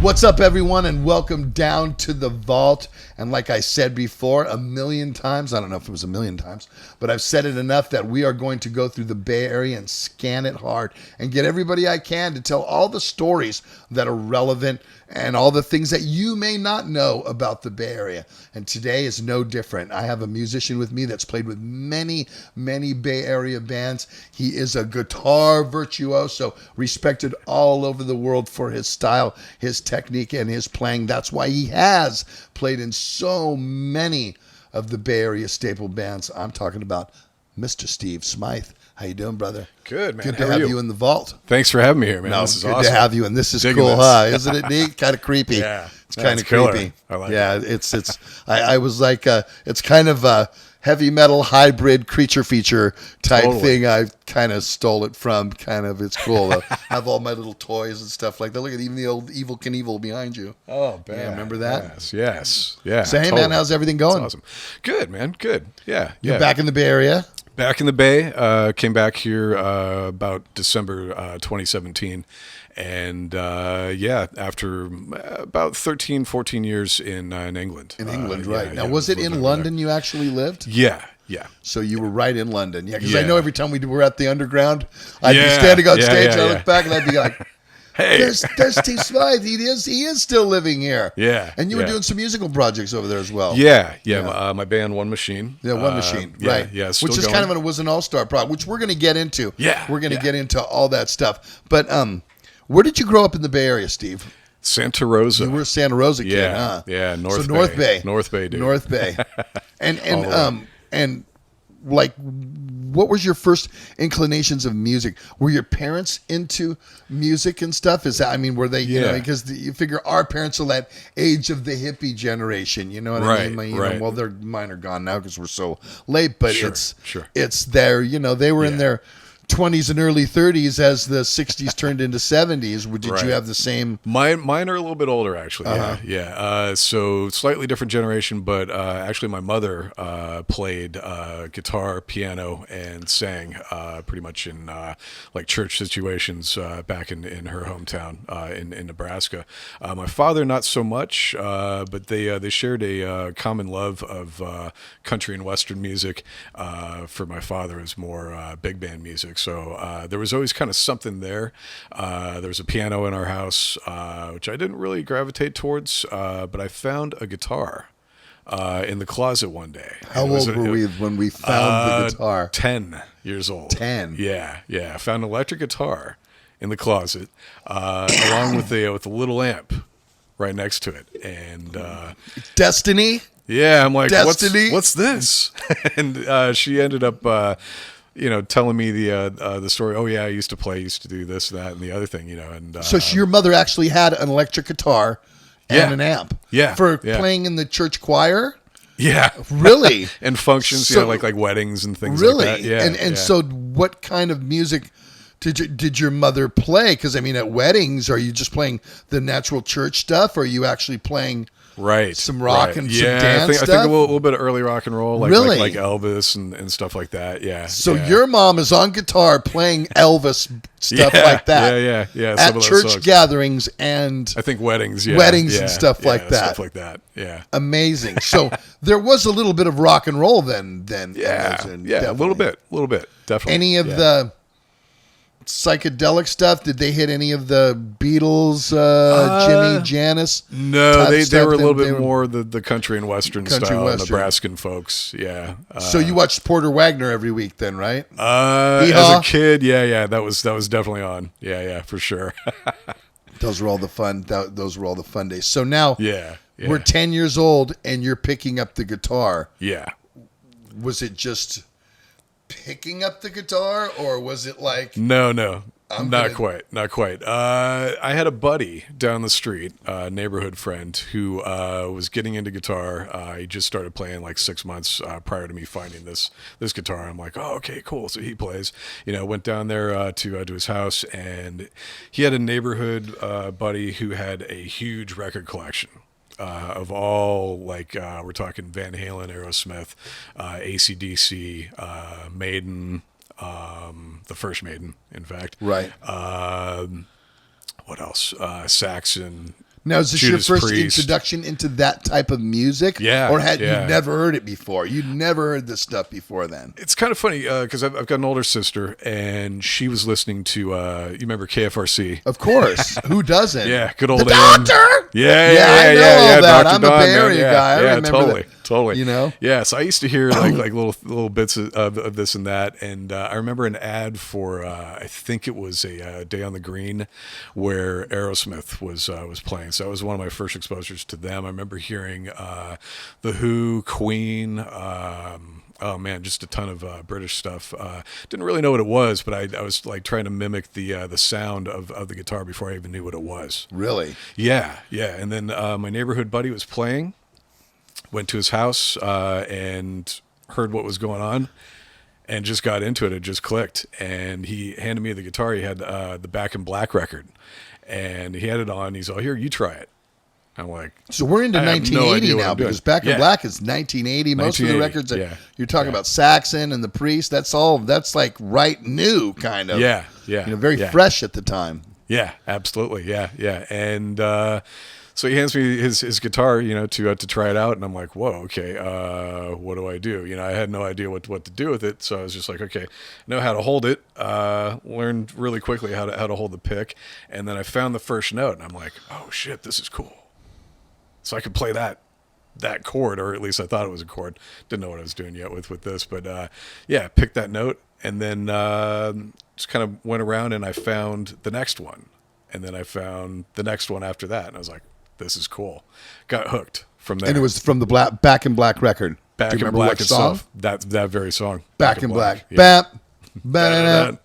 What's up, everyone, and welcome down to the vault. And like I said before, a million times, I don't know if it was a million times, but I've said it enough that we are going to go through the Bay Area and scan it hard and get everybody I can to tell all the stories that are relevant and all the things that you may not know about the Bay Area. And today is no different. I have a musician with me that's played with many, many Bay Area bands. He is a guitar virtuoso, respected all over the world for his style, his technique, and his playing. That's why he has played in so many of the Bay Area staple bands. I'm talking about Mr. Steve Smyth. How you doing, brother? Good, man. Good to have you in the vault. Thanks for having me here, man. No, this is good awesome. to have you, and this is Digging cool, this. huh? Isn't it neat? Kind of creepy. Yeah, it's kind of killer. creepy. I like yeah, it. it's. I was like, it's kind of a heavy metal hybrid creature feature type thing. I kind of stole it from. It's cool. I have all my little toys and stuff like that. Look at even the old Evil Knievel behind you. Oh, man. Yeah, remember that? Yes. Yeah. So, hey, man, how's everything going? That's awesome. Good, man. Good. Yeah. You're back in the Bay Area? Back in the Bay. Came back here about December 2017. And, after about 13, 14 years in England. In England, right. Now, was it in London you actually lived? Yeah. So you were right in London. Yeah, because Yeah. I know every time we were at the Underground, I'd be standing on stage and I look back and I'd be like, hey, there's Steve Smyth. He is still living here. Yeah. And you were doing some musical projects over there as well. Yeah. My band, One Machine. Yeah, One Machine, right. Yeah, still which is going. kind of was an all-star project, which we're going to get into. Yeah. We're going to get into all that stuff. But where did you grow up in the Bay Area, Steve? Santa Rosa. You were a Santa Rosa kid, huh? Yeah, North Bay. North Bay, dude. North Bay. And like, what was your first inclinations of music? Were your parents into music and stuff? Were they, because you figure our parents are that age of the hippie generation, you know what I mean? Right. Well, mine are gone now because we're so late, but Sure. it's there, they were in their 20s and early 30s as the 60s turned into 70s. Did you have the same? Mine are a little bit older, actually. Uh-huh. Yeah. So slightly different generation, but actually my mother played guitar, piano, and sang pretty much in like church situations back in her hometown in Nebraska. My father, not so much, but they shared a common love of country and western music. For my father, it was more big band music. So there was always kind of something there. There was a piano in our house, which I didn't really gravitate towards, but I found a guitar in the closet one day. How old were we when we found the guitar? 10 years old. 10? Yeah. I found an electric guitar in the closet, along with a little amp right next to it. And Destiny? yeah, I'm like, Destiny? what's this? And she ended up telling me the story. Oh yeah, I used to do this, that, and the other thing. And So your mother actually had an electric guitar and an amp. For playing in the church choir. Yeah, Really? and functions, So- like weddings and things Really? like that. Yeah, And so, what kind of music did your mother play? Because at weddings, are you just playing the natural church stuff, or are you actually playing? right, some rock right. and some yeah, dance I think stuff? a little bit of early rock and roll, like Really? like Elvis and stuff like that. Yeah. So yeah. your mom is on guitar playing Elvis stuff Yeah, like that. Yeah. At Some of those church songs. gatherings and I think weddings. Yeah, Weddings yeah, and stuff yeah, like that. Stuff like that. Yeah. amazing. So there was a little bit of rock and roll then. Yeah, in those, a little bit, definitely. Any of the psychedelic stuff? Did they hit any of the Beatles, Jimmy, Janis? No, type they stuff? were a little They bit were- more the country and western Country style, western. Nebraskan folks. Yeah. So you watched Porter Wagner every week then, right? As Yeehaw. a kid, yeah, that was definitely on. Yeah, for sure. Those were all the fun. Those were all the fun days. So now yeah. we're 10 years old and you're picking up the guitar. Yeah. Was it just picking up the guitar, or was it like? No, I'm not gonna- quite. I had a buddy down the street, a neighborhood friend, who was getting into guitar. He just started playing like 6 months prior to me finding this guitar. I'm like, oh, okay, cool. So he plays. Went down there to his house, and he had a neighborhood buddy who had a huge record collection. Of all, like, we're talking Van Halen, Aerosmith, AC/DC, Maiden, the first Maiden, in fact. Right. What else? Saxon. Now, is this Judas your first Priest. introduction into that type of music? Yeah, Or had yeah. you never heard it before? You'd never heard this stuff before then? It's kind of funny because I've got an older sister, and she was listening to you remember KFRC? Of course. Who doesn't? Yeah, good old The AM. Doctor! Yeah, I know all that. Dr. I'm a Don, Bay man. Area guy. I remember totally, that. totally. You know? Yeah, so I used to hear like little bits of this and that, and I remember an ad for I think it was a Day on the Green, where Aerosmith was playing. So that was one of my first exposures to them. I remember hearing the Who, Queen. Oh man, just a ton of British stuff. Didn't really know what it was, but I was like trying to mimic the sound of the guitar before I even knew what it was. Really? Yeah. And then my neighborhood buddy was playing. Went to his house and heard what was going on, and just got into it. It just clicked, and he handed me the guitar. He had the Back in Black record, and he had it on. He's all, here, you try it. I'm like, So we're into I have no 1980 idea what now I'm doing. because Back in Yeah. Black is 1980. Most of the 1980, records that yeah. you're talking Yeah. about, Saxon and the Priest, that's like right new kind of. Yeah. Very yeah. fresh at the time. Yeah, absolutely. Yeah. And so he hands me his guitar, to try it out, and I'm like, whoa, okay, what do I do? I had no idea what to do with it, so I was just like, okay, know how to hold it. Learned really quickly how to hold the pick, and then I found the first note, and I'm like, oh shit, this is cool. So I could play that chord, or at least I thought it was a chord. Didn't know what I was doing yet with this, but picked that note, and then just kind of went around, and I found the next one, and then I found the next one after that, and I was like, this is cool. Got hooked from there. And it was from the Back in Black record. Back Do you in remember Black what song? itself. That very song. Back in Black. Yeah. Bap. Ba-da-da.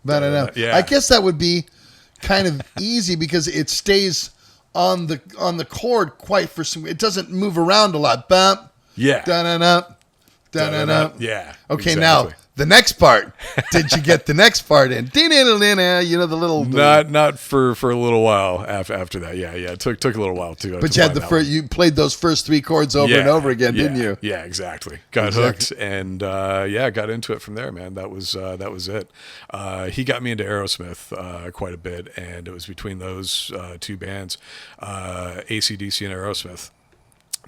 Ba-da-da. Yeah. I guess that would be kind of easy because it stays on the chord quite for some. It doesn't move around a lot. Bump. Yeah. Da-da-da. Da-da-da. Yeah. Okay, exactly. now the next part. Did you get the next part in? The little. Not for a little while after that. Yeah. It took a little while too. But you had you played those first three chords over and over again, didn't you? Yeah, exactly. Got hooked and got into it from there, man. That was it. He got me into Aerosmith quite a bit, and it was between those two bands, AC/DC and Aerosmith,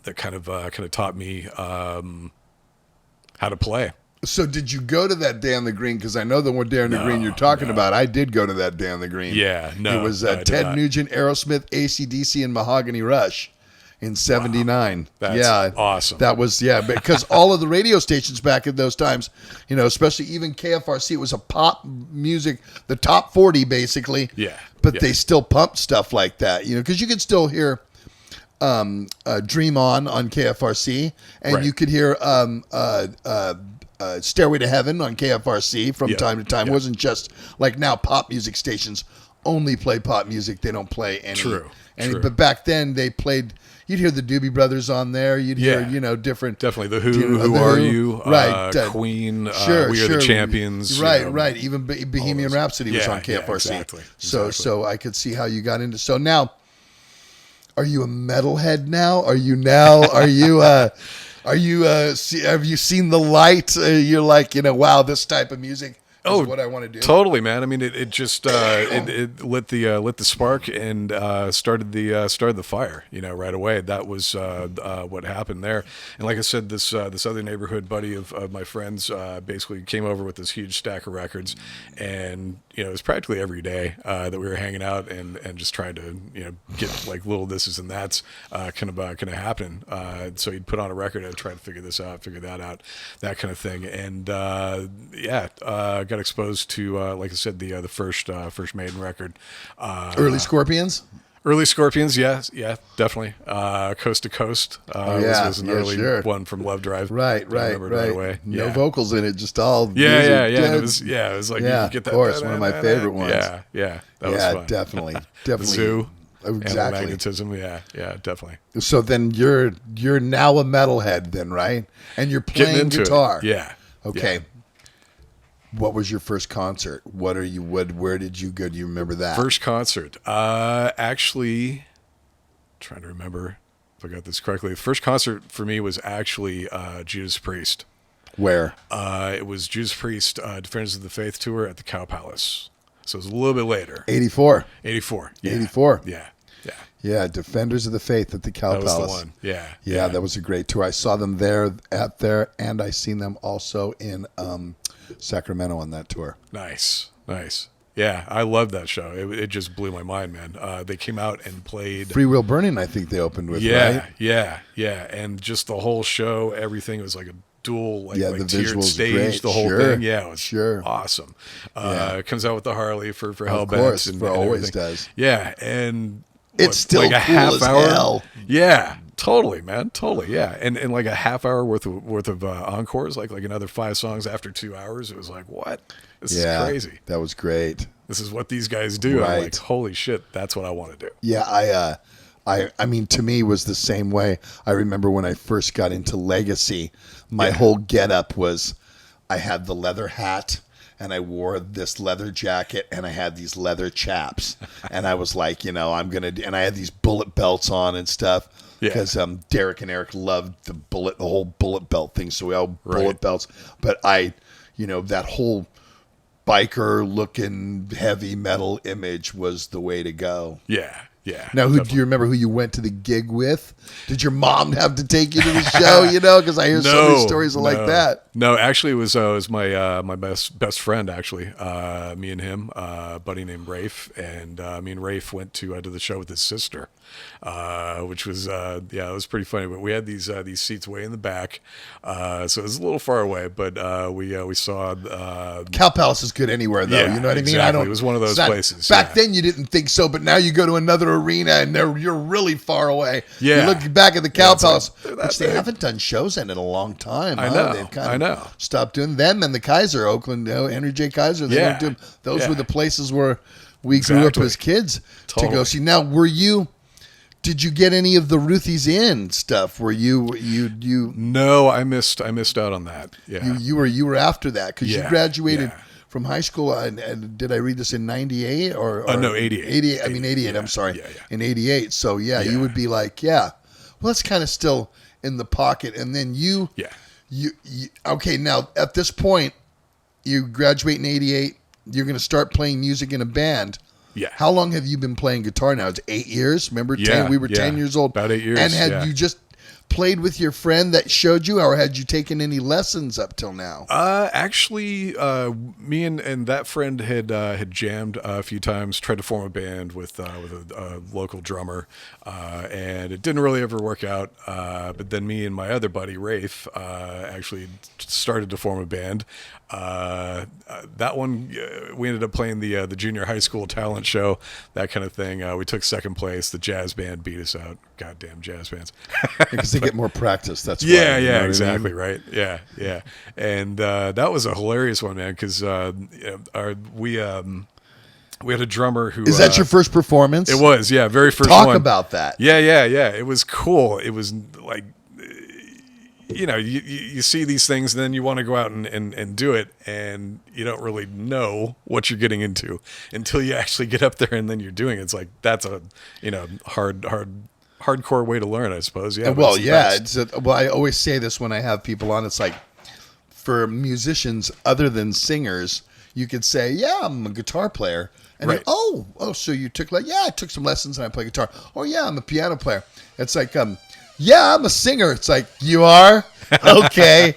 that kind of taught me how to play. So did you go to that Day on the Green? Because I know the one Day on the Green you're talking about. I did go to that Day on the Green. Yeah, no. It was I did Ted not. Nugent, Aerosmith, AC/DC, and Mahogany Rush in 79. That's awesome. That was, because all of the radio stations back in those times, especially even KFRC, it was a pop music, the top 40 basically. Yeah. But they still pumped stuff like that, because you could still hear Dream On KFRC, and Right. you could hear Stairway to Heaven on KFRC from time to time. It wasn't just like now pop music stations only play pop music. They don't play any. True. But back then they played, you'd hear the Doobie Brothers on there. You'd hear, different. Definitely. The Who, the Who Are You? Right. Queen, Sure, We Are the Champions. Right. Even Bohemian Rhapsody was on KFRC. Exactly. So I could see how you got into. So now, are you a metalhead now? Have you seen the light? You're like, wow, this type of music is what I want to do. Totally, man. I mean, it just it lit the spark and started the fire. Right away. That was what happened there. And like I said, this other neighborhood buddy of my friends basically came over with this huge stack of records, and it was practically every day that we were hanging out and just trying to get like little thises and that's kind of happening. So he'd put on a record and try to figure this out, figure that out, that kind of thing. And got exposed to like I said, the first Maiden record, Early Scorpions. Early Scorpions, yeah, definitely. Coast to Coast was an early one from Love Drive. Right. Away. No vocals in it, just all Yeah. music. It was like you could get that. Of course, one of my favorite ones. Yeah, that was fun. Definitely. The Zoo, Exactly. Magnetism, yeah, definitely. So then you're now a metalhead, then, right? And you're playing Getting into guitar. it. Yeah. Okay. Yeah. What was your first concert? Where did you go? Do you remember that? First concert. Actually, trying to remember if I got this correctly. The first concert for me was actually Judas Priest. Where? It was Judas Priest, Defenders of the Faith tour at the Cow Palace. So it was a little bit later. 84. 84. Yeah. 84. Yeah. Yeah, Defenders of the Faith at the Cow That was Palace. the one. Yeah. Yeah, that was a great tour. I saw them there, and I seen them also in Sacramento on that tour. Nice. Yeah, I loved that show. It just blew my mind, man. They came out and played. Free Will Burning, I think they opened with, Yeah, right? yeah. And just the whole show, everything was like a dual, like the tiered visuals stage, great. the whole Sure. thing. Yeah, it was Sure. awesome. Yeah. It comes out with the Harley for Of Hellbent. course, and always everything. does. Yeah, and It's still like a cool half as hour. hell. Yeah, totally, man, totally. Yeah, and like a half hour worth of encores, like another 5 songs after 2 hours. It was like, what? This is crazy. That was great. This is what these guys do. Right. I'm like, holy shit, that's what I want to do. Yeah, I mean, to me, it was the same way. I remember when I first got into Legacy, my whole getup was, I had the leather hat, and I wore this leather jacket, and I had these leather chaps, and I was like, and I had these bullet belts on and stuff. Because Derek and Eric loved the whole bullet belt thing, so we all bullet belts. But that whole biker looking heavy metal image was the way to go. Yeah. Now, do you remember who you went to the gig with? Did your mom have to take you to the show? Because I hear so many stories like that. No, actually, it was my my best friend. Actually, me and him, a buddy named Rafe, and me and Rafe went to the show with his sister, which was it was pretty funny. But we had these seats way in the back, so it was a little far away. But we saw Cow Palace is good anywhere, though. Yeah, You know what exactly. I mean? It was one of those places. Back then, you didn't think so, but now you go to another arena and you're really far away. Yeah. You look back at the Cow Palace, like, which they haven't done shows in a long time. I know. They've kind of stopped doing them and the Kaiser, Oakland, Henry J. Kaiser. They don't do them. Those were the places where we grew up as kids to go see. Now, did you get any of the Ruthie's Inn stuff? Were you? No, I missed out on that. Yeah, you were after that because you graduated. Yeah. From high school, and did I read this in 98 or no, 88. 88. I mean 88. I'm sorry, in 88. So you would be like, well, that's kind of still in the pocket. And then you okay. Now at this point, you graduate in 88. You're going to start playing music in a band. Yeah. How long have you been playing guitar now? It's 8 years. Remember, 10? We were 10 years old. About 8 years. And had you just played with your friend that showed you, or had you taken any lessons up till now? Actually, me and that friend had jammed a few times, tried to form a band with a local drummer, and it didn't really ever work out. But then me and my other buddy Rafe actually started to form a band. That one we ended up playing the junior high school talent show, that kind of thing. We took second place. The jazz band beat us out. Goddamn jazz bands. Because they get more practice. That's why. Yeah, exactly, I mean? Right. Yeah. And that was a hilarious one, man, because we had a drummer who... Is that your first performance? It was, yeah, very first one. Talk about that. Yeah. It was cool. It was like... you see these things, and then you want to go out and do it, and you don't really know what you're getting into until you actually get up there, and then you're doing it. It's like, that's a hardcore way to learn, I suppose. Yeah. Well, yeah. I always say this when I have people on. It's like, for musicians other than singers, you could say, "Yeah, I'm a guitar player," and right. So you took I took some lessons and I play guitar. Oh yeah, I'm a piano player. It's like, yeah, I'm a singer. It's like, you are? Okay.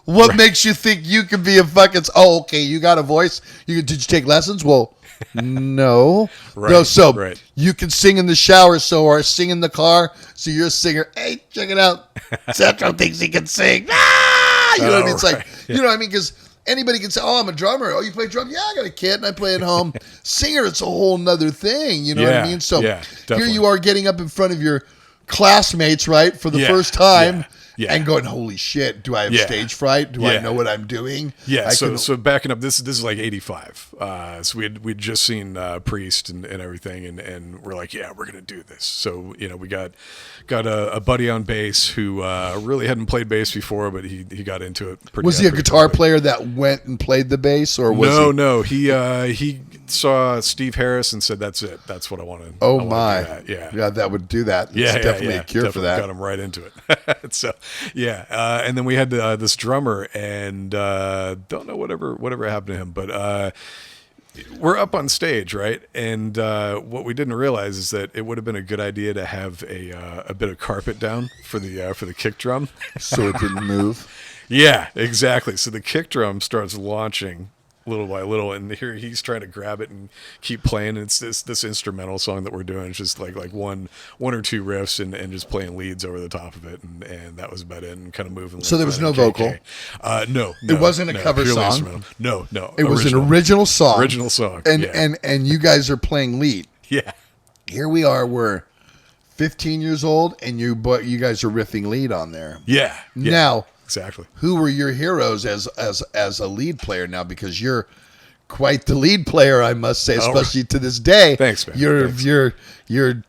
What makes you think you could be a fucking... Oh, okay, you got a voice? Did you take lessons? Well, no. Right, no, so right. You can sing in the shower, or sing in the car, so you're a singer. Hey, check it out. Zetro thinks he can sing. Ah! You know what I mean? It's like, you know what I mean? Because anybody can say, oh, I'm a drummer. Oh, you play drums? Yeah, I got a kit and I play at home. Singer, it's a whole nother thing. You know what I mean? So here you are getting up in front of your classmates, right, for the first time, and going, holy shit, do I have stage fright? Do I know what I'm doing? Yeah, so backing up, this is like 85. So we'd just seen Priest and everything, and we're like, yeah, we're going to do this. So, we got a buddy on bass who really hadn't played bass before, but he got into it pretty Was he a guitar player that went and played the bass, or was he? No, he saw Steve Harris and said, that's it. That's what I want to Oh, my. That. Yeah, that would do that. It's definitely a cure for that. Got him right into it. So, and then we had this drummer, and don't know whatever happened to him, but we're up on stage, right? And what we didn't realize is that it would have been a good idea to have a bit of carpet down for the kick drum. So it didn't move. Yeah, exactly. So the kick drum starts launching little by little, and here he's trying to grab it and keep playing. It's this instrumental song that we're doing. It's just like one or two riffs and just playing leads over the top of it, and that was about it. And kind of moving. So there was no vocal. No, It wasn't a cover purely song? instrumental. No. It was an original song. Original song. And yeah. and you guys are playing lead. Yeah. Here we are. We're 15 years old, and you guys are riffing lead on there. Yeah. Now, exactly. who were your heroes as a lead player now? Because you're quite the lead player, I must say, especially to this day. Thanks, man. Your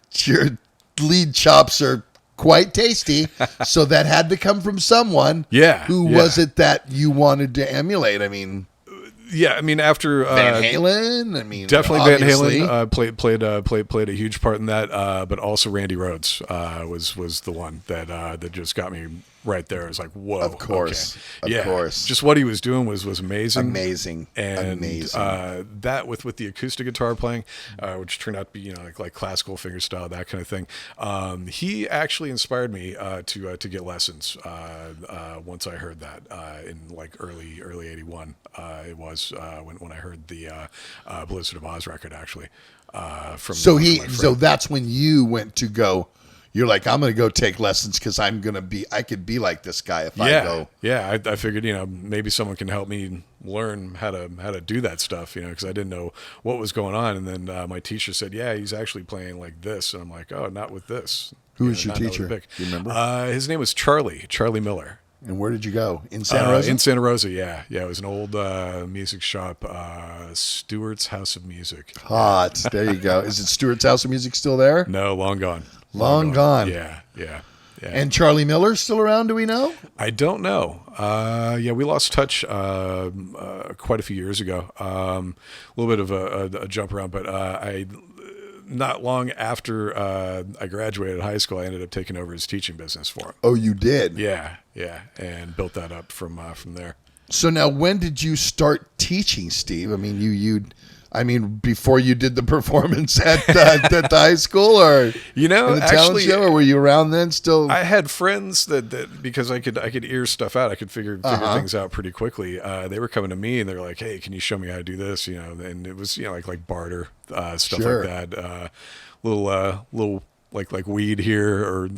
lead chops are quite tasty. So that had to come from someone. Yeah. Who was it that you wanted to emulate? I mean, yeah. I mean, after Van Halen. I mean, definitely obviously. Van Halen played a huge part in that. But also Randy Rhoads was the one that just got me right there. It was like, whoa. Of course. Okay. Of course. Just what he was doing was amazing. Amazing. And amazing. That with the acoustic guitar playing, which turned out to be like classical fingerstyle, that kind of thing. He actually inspired me to get lessons. Once I heard that in like early '81, it was when I heard the Blizzard of Oz record actually. From my friend. So that's when you went to go. You're like, I'm going to go take lessons because I could be like this guy if I go. Yeah, I figured, maybe someone can help me learn how to do that stuff, because I didn't know what was going on. And then my teacher said, yeah, he's actually playing like this. And I'm like, oh, not with this. Who was your teacher? Do you remember? His name was Charlie Miller. And where did you go? In Santa Rosa? In Santa Rosa, yeah. Yeah, it was an old music shop, Stewart's House of Music. Hot. There you go. Is it Stewart's House of Music still there? No, long gone. Long gone. Yeah. And Charlie Miller's still around, do we know? I don't know. Yeah, we lost touch quite a few years ago. A little bit of a jump around, but I not long after I graduated high school, I ended up taking over his teaching business for him. Oh, you did? Yeah, and built that up from there. So now, when did you start teaching, Steve? I mean, before you did the performance at the high school, or in the talent show, or were you around then still? I had friends that because I could ear stuff out, I could figure things out pretty quickly. They were coming to me and they were like, "Hey, can you show me how to do this?" And it was like barter stuff like that. Little like weed here, or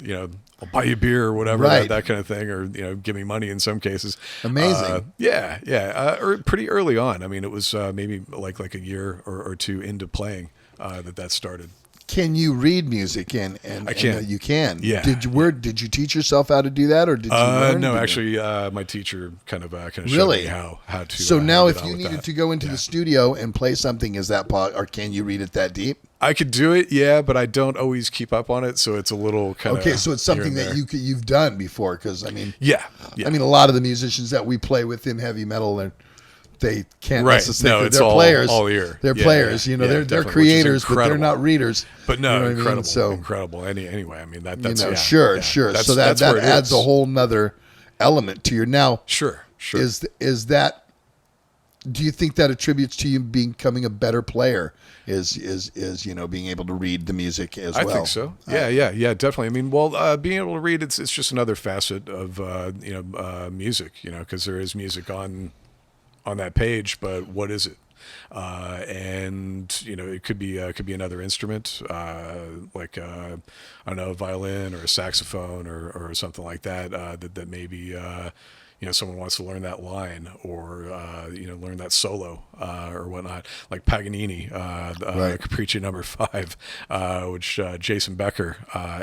I'll buy you beer or whatever, right. that kind of thing, or give me money in some cases. Amazing. Or pretty early on. I mean, it was maybe like a year or two into playing that started. Can you read music? And I can. You can. Yeah. Did you teach yourself how to do that, or did you learn? No, actually, my teacher kind of showed really? me how to. So now, if get on you with needed that. to go into the studio and play something, is that or can you read it that deep? I could do it, yeah, but I don't always keep up on it, so it's a little kind of okay. So it's something that you've done before, because I mean, yeah. I mean, a lot of the musicians that we play with in heavy metal, they can't right. necessarily. No, it's they're players. All ear. They're players. They're creators, but they're not readers. But no, incredible. I mean? So incredible. Anyway, I mean that's sure. So that adds a whole nother element to your now. Sure. Is that? Do you think that attributes to you becoming a better player? Is being able to read the music as well? I think so. Yeah, definitely. I mean, well, being able to read, it's just another facet of music. Because there is music on that page, but what is it? And it could be another instrument, like I don't know, a violin or a saxophone or something like that. That maybe someone wants to learn that line or learn that solo or whatnot, like Paganini, right. Capricci No. 5, which Jason Becker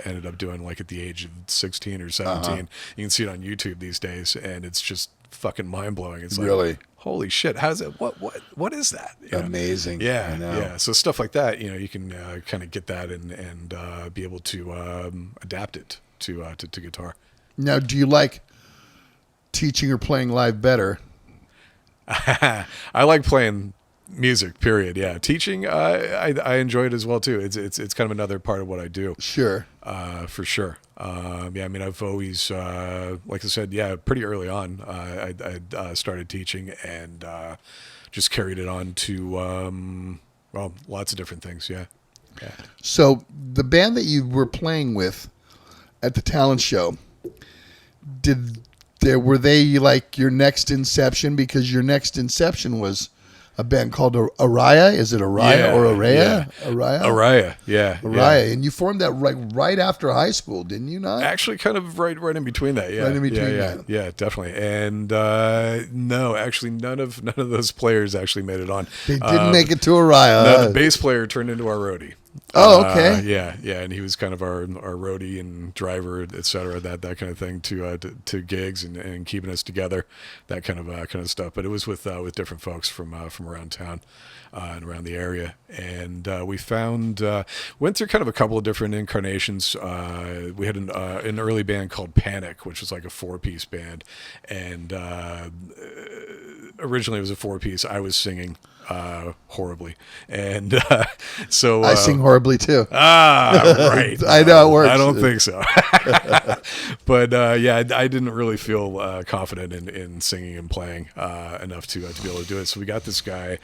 ended up doing like at the age of 16 or 17. You can see it on YouTube these days, and it's just fucking mind blowing. It's like, really, holy shit! How's it? What is that? Amazing. Yeah, yeah. So stuff like that, you can kind of get that and be able to adapt it to guitar. Now, do you like teaching or playing live better? I like playing Music, period. Yeah, teaching, I enjoy it as well too. It's kind of another part of what I do. Sure. For sure. Yeah, I mean, I've always, like I said, yeah, pretty early on, I started teaching and just carried it on to, well, lots of different things. Yeah. Yeah. So the band that you were playing with at the talent show, were they like your next inception? Because your next inception was a band called Araya. Is it Araya or Araya? Yeah. Araya. Araya. Yeah. Araya, and you formed that right after high school, didn't you? Not actually, kind of right in between that. Yeah. Right in between yeah, that. Yeah, definitely. And no, actually, none of those players actually made it on. They didn't make it to Araya. No, the bass player turned into our roadie. Oh, okay. Yeah, and he was kind of our roadie and driver, etc. That kind of thing to gigs and keeping us together, that kind of stuff. But it was with different folks from around town and around the area, and we found went through kind of a couple of different incarnations. We had an early band called Panic, which was like a 4-piece band, and originally it was a 4-piece. I was singing horribly, and so I sing horribly too. Right. I know it works. I don't think so. But yeah, I didn't really feel confident in singing and playing enough to be able to do it. So we got this guy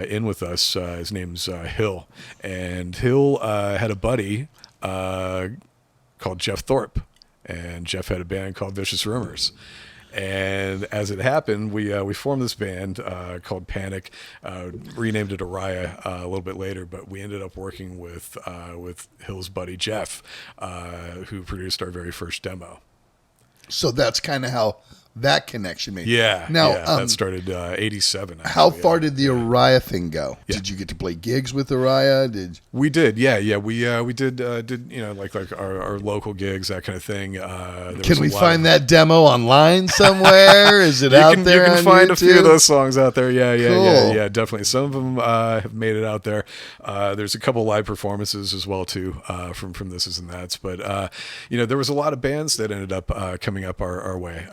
in with us. His name's Hill, and Hill had a buddy called Jeff Thorpe, and Jeff had a band called Vicious Rumors. And as it happened, we formed this band called Panic, renamed it Araya a little bit later, but we ended up working with Hill's buddy Jeff, who produced our very first demo. So that's kind of how that connection made. Yeah. Now that started 87. Actually, how far did the Araya thing go? Yeah. Did you get to play gigs with Araya? We did, yeah. We did like our local gigs, that kind of thing. Can we find that demo online somewhere? Is it out there? You can find YouTube? A few of those songs out there. Yeah, Cool. yeah, definitely. Some of them have made it out there. There's a couple live performances as well too from This and That's. But there was a lot of bands that ended up coming up our way.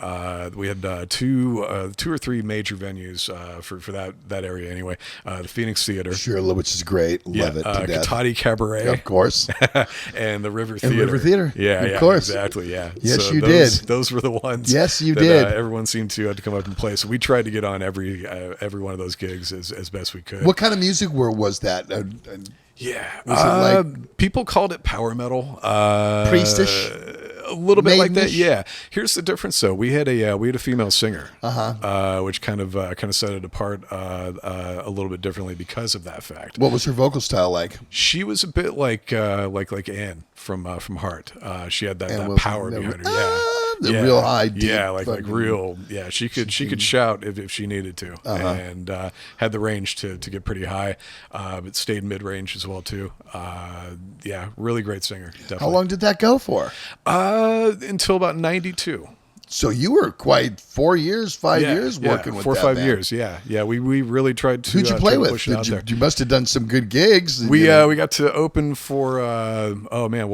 We had two or three major venues for that area anyway. The Phoenix Theater, sure, which is great. Love it. To death. Katati Cabaret, of course, and the River and Theater. River Theater, yeah, of course, exactly, yeah. Yes, so you did. Those were the ones. Yes, you that, did. Everyone seemed to come up and play. So we tried to get on every one of those gigs as best we could. What kind of music was that? Yeah, was it like people called it power metal, priestish? A little bit like that, Maidenish? yeah. Here's the difference, though. We had a female singer, Uh-huh. which kind of set it apart a little bit differently because of that fact. What was her vocal style like? She was a bit like Anne from Heart. She had that And power behind her. Yeah. Real high, deep, yeah, like real. Yeah, she could shout if she needed to, and had the range to get pretty high, but stayed mid range as well too. Yeah, really great singer. Definitely. How long did that go for? Until about 92. So you were quite 4 years, 5 years working with 4 or that 5 band. years. Yeah. We really tried to. Who'd you play with? Push it out there. You must have done some good gigs. We got to open for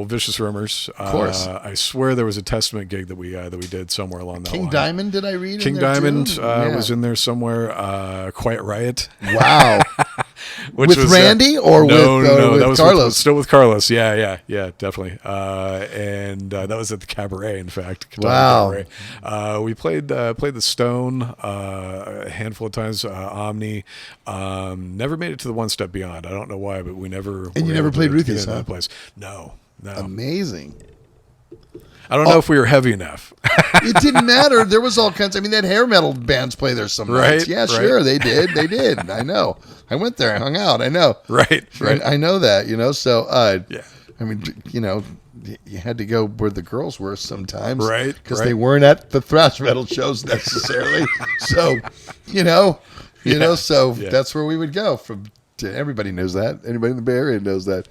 Vicious Rumors. Of course. I swear there was a Testament gig that we did somewhere along that line. King Diamond, did I read? King in there Diamond too? was in there somewhere. Quiet Riot. Wow. Which with was, Randy or no, with that was Carlos? Still with Carlos. Yeah, definitely. And that was at the Cabaret, in fact. Wow. Cabaret. We played the Stone a handful of times. Omni. Never made it to the One Step Beyond. I don't know why, but we never. And you never played Ruthless, huh? That place. No. Amazing. I don't know if we were heavy enough. It didn't matter. There was all kinds. I mean, they had hair metal bands play there some nights. Yeah, sure, they did. They did. I know. I went there. I hung out. I know. Right. I know that. So yeah. I mean, you had to go where the girls were sometimes, right? Because they weren't at the thrash metal shows necessarily. So, so that's where we would go. Everybody knows that. Anybody in the Bay Area knows that.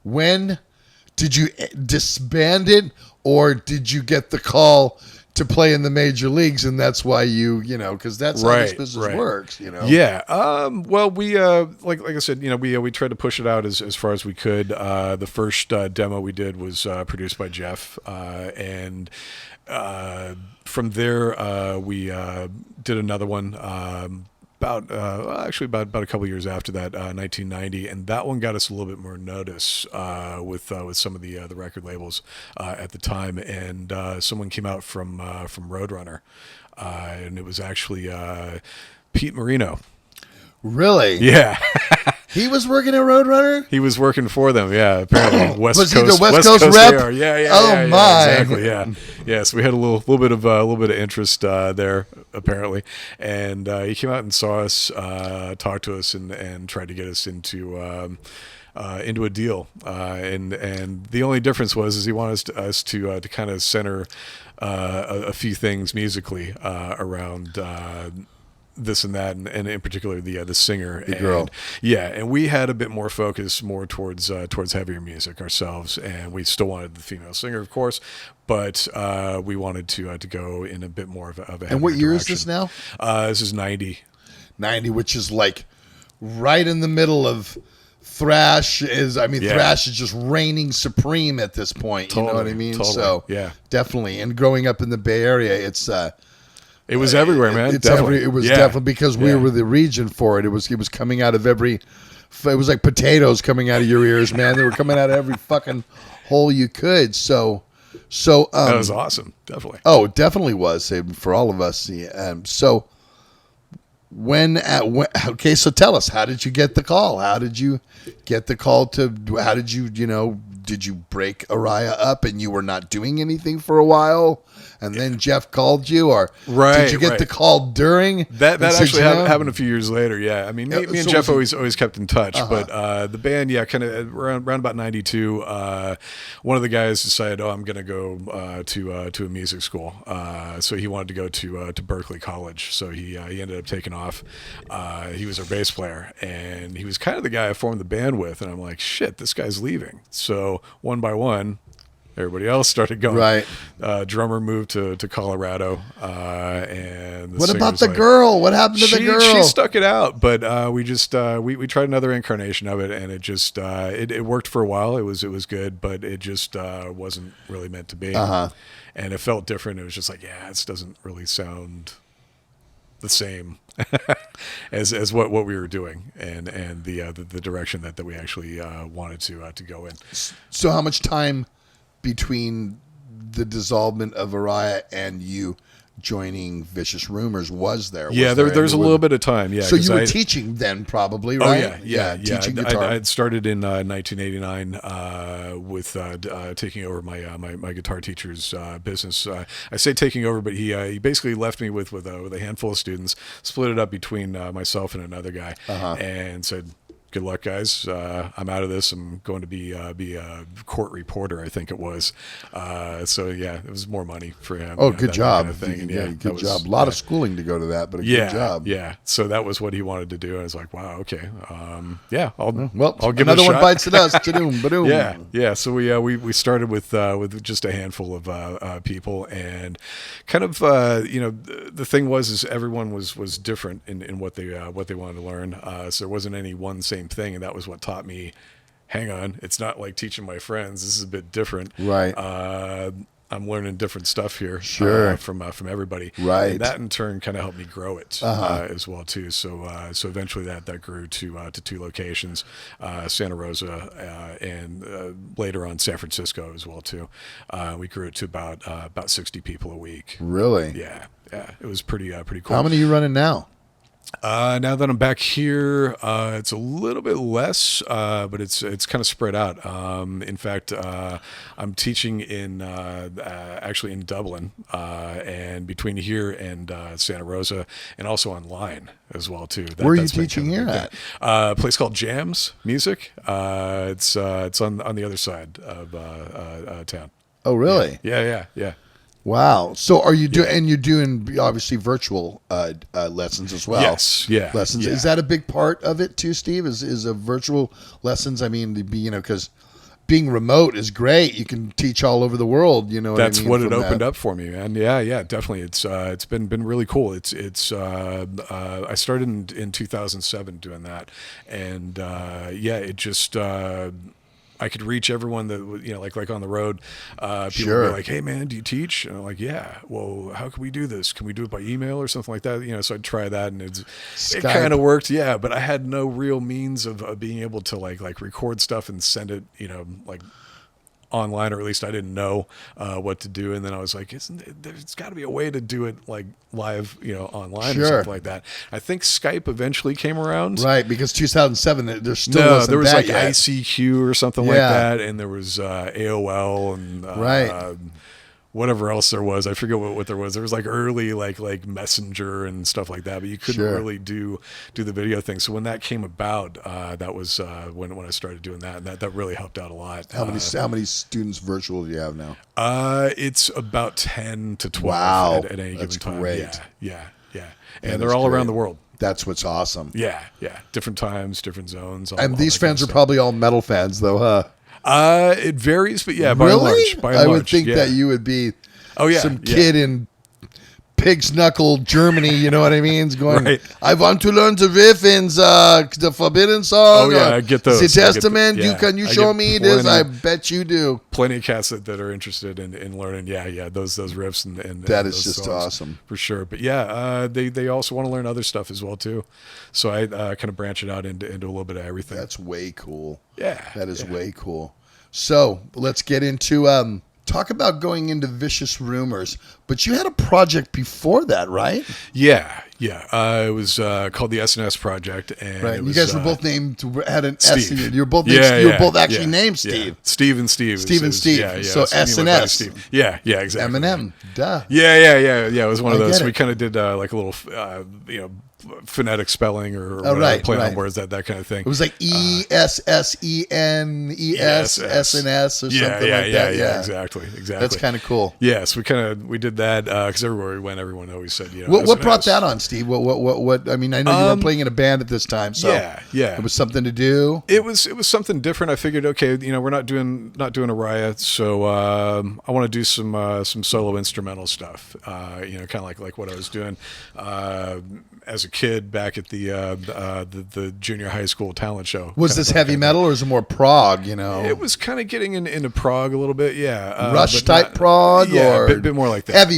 When did you disband it, or did you get the call to play in the major leagues, and that's why because that's how this business works, Yeah. Well, we like I said, we tried to push it out as far as we could. The first demo we did was produced by Jeff, and from there we did another one. about a couple years after that, 1990, and that one got us a little bit more notice with some of the record labels at the time, and someone came out from Roadrunner, and it was actually Pete Marino. Really? Yeah. He was working at Roadrunner? He was working for them, yeah. Apparently, Was he the West Coast rep? they are. Yeah. Oh, my. Exactly, yeah. Yeah, so we had a little bit of interest there, apparently, and he came out and saw us, talked to us, and tried to get us into a deal. And the only difference was he wanted us to kind of center a few things musically around. This and that, and in particular the singer, the girl. And we had a bit more focus towards heavier music ourselves, and we still wanted the female singer, of course, but we wanted to go in a bit more of a heavier And what year direction. is this now? This is 90. 90, which is like right in the middle of thrash. Thrash is just reigning supreme at this point. Totally, you know what I mean? totally, So yeah, definitely. And growing up in the Bay Area, it was everywhere, man. It was definitely because we were the region for it. It was coming out of every. It was like potatoes coming out of your ears, man. They were coming out of every fucking hole you could. So that was awesome. Definitely. Oh, it definitely was for all of us. Yeah. So okay, so tell us, how did you get the call? How did you get the call how did you, did you break Araya up and you were not doing anything for a while? And then Jeff called you, or did you get the call during? That actually happened a few years later. Yeah, I mean, me and Jeff always kept in touch, but the band, kind of around about 92, one of the guys decided, I'm going to go to a music school. So he wanted to go to Berkeley College. So he ended up taking off. He was our bass player, and he was kind of the guy I formed the band with. And I'm like, shit, this guy's leaving. So one by one, everybody else started going. Right. Drummer moved to Colorado. And what about the girl? What happened to the girl? She stuck it out, but we just we tried another incarnation of it, and it just it worked for a while. It was good, but it just wasn't really meant to be. And it felt different. It was just like, this doesn't really sound the same as what we were doing, and the direction that we actually wanted to go in. So how much time between the dissolvement of Araya and you joining Vicious Rumors was there? There's a little bit of time. Yeah. So you were teaching then, probably, right? Oh yeah. Teaching guitar. I had started in 1989 with taking over my guitar teacher's business. I say taking over, but he basically left me with a handful of students, split it up between myself and another guy, and said, good luck, guys. I'm out of this. I'm going to be a court reporter, I think it was. It was more money for him. Oh, good job. Kind of thing. And good job. A lot of schooling to go to that, but good job. Yeah. So that was what he wanted to do. And I was like, wow, okay. I'll give another it a one shot. Bites at us. Ba-doom, ba-doom. Yeah. So we started with just a handful of people, and kind of the thing is everyone was different in what they wanted to learn. So there wasn't any one same thing, and that was what taught me, hang on, it's not like teaching my friends. This is a bit different. Right. I'm learning different stuff here. Sure. From everybody. Right. And that in turn kind of helped me grow it as well too. So eventually that grew to two locations, Santa Rosa and later on San Francisco as well too. We grew it to about 60 people a week. Really? Yeah. It was pretty cool. How many are you running now? Now that I'm back here, it's a little bit less, but it's kind of spread out. In fact, I'm teaching actually in Dublin, and between here and Santa Rosa, and also online as well too. Where are you teaching here at? A place called Jams Music. It's on the other side of town. Oh, really? Yeah. Wow. So are you doing, and you're doing obviously virtual lessons as well? Yes. Yeah. Lessons. Yeah. Is that a big part of it too, Steve? Is a virtual lessons? I mean, because being remote is great. You can teach all over the world. You know, that's what I mean, what it opened up for me, man. Yeah, definitely. It's been really cool. I started in 2007 doing that, and it just. I could reach everyone that like on the road. People Sure. would be like, "Hey man, do you teach?" And I'm like, "Yeah." Well, how can we do this? Can we do it by email or something like that? So I'd try that, and it Skype. kind of worked. Yeah, but I had no real means of being able to like record stuff and send it, like online, or at least I didn't know what to do. And then I was like, there's got to be a way to do it like live, online or Sure. something like that. I think Skype eventually came around. Right, because 2007, there still No, wasn't there was that like yet. ICQ or something like Yeah. that, and there was AOL and Right. whatever else there was. I forget what there was. There was like early like Messenger and stuff like that, but you couldn't Sure. really do the video thing. So when that came about, that was when I started doing that, and that really helped out a lot. How many students virtual do you have now? It's about 10 to 12 Wow, at any that's given time. great. Yeah. That And is they're all great. around the world. That's what's awesome. Yeah. Different times, different zones. And these fans are probably all metal fans, though, huh? It varies, but yeah, by and large. I would think that you would be some kid in Pig's Knuckle, Germany, you know what I mean? It's going, Right. I want to learn the riff in the Forbidden Song. Oh, yeah, I get those. The I get Testament. the- yeah. Can you I show get me this? plenty- I bet you do. Plenty of cats that are interested in learning. Yeah, those riffs and That and is those just songs, awesome. for sure. But yeah, they also want to learn other stuff as well too. So I kind of branch it out into a little bit of everything. That's way cool. Yeah, That is yeah. way cool. So let's get into talk about going into Vicious Rumors. But you had a project before that, right? Yeah. It was called the S&S Project, and Right. it You was, guys were both named had an S in Steve. it. You're both Yeah, both actually yeah, named yeah. Steve. Steve and Steve. Steve and Steve. Yeah. So it's me and my buddy S&S. Steve. Yeah, exactly. Eminem. Duh. Yeah. It was one of I those. get We it. kind of did like a little, phonetic spelling or whatever, right, play right. on words, that kind of thing. It was like ESSENES S&S or something like that. Yeah, exactly. That's kind of cool. Yes, we did that because everywhere we went, everyone always said, What brought S&S. that on, Steve? What? I mean, I know you were playing in a band at this time, so Yeah. it was something to do. It was something different. I figured, okay, we're not doing a riot, so I want to do some solo instrumental stuff. Kind of like what I was doing as a kid back at the junior high school talent show. Was Kind this of heavy kind of metal or is it more prog? It was kind of getting into prog a little bit, yeah. Rush but type prog, yeah, or a bit more like that. heavy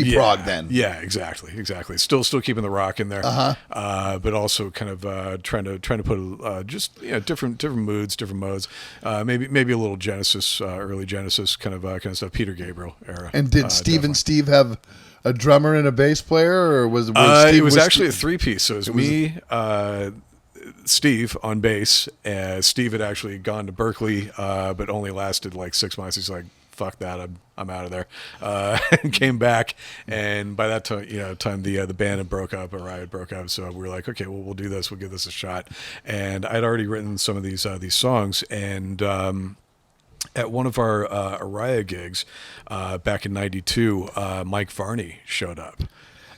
Yeah, prog then. Yeah, exactly. Still keeping the rock in there. But also kind of trying to put just different moods, different modes. Maybe a little Genesis, early Genesis kind of stuff. Peter Gabriel era. And did Steve and Steve have a drummer and a bass player, or was Steve? It was actually a three-piece. So it was me, Steve on bass. Steve had actually gone to Berkeley, but only lasted like 6 months. He's like, "Fuck that, I'm out of there," and came back. And by that time, the band had broke up, or Riot broke up. So we were like, "Okay, well, we'll do this. We'll give this a shot." And I'd already written some of these songs, and at one of our Araya gigs back in '92, Mike Varney showed up.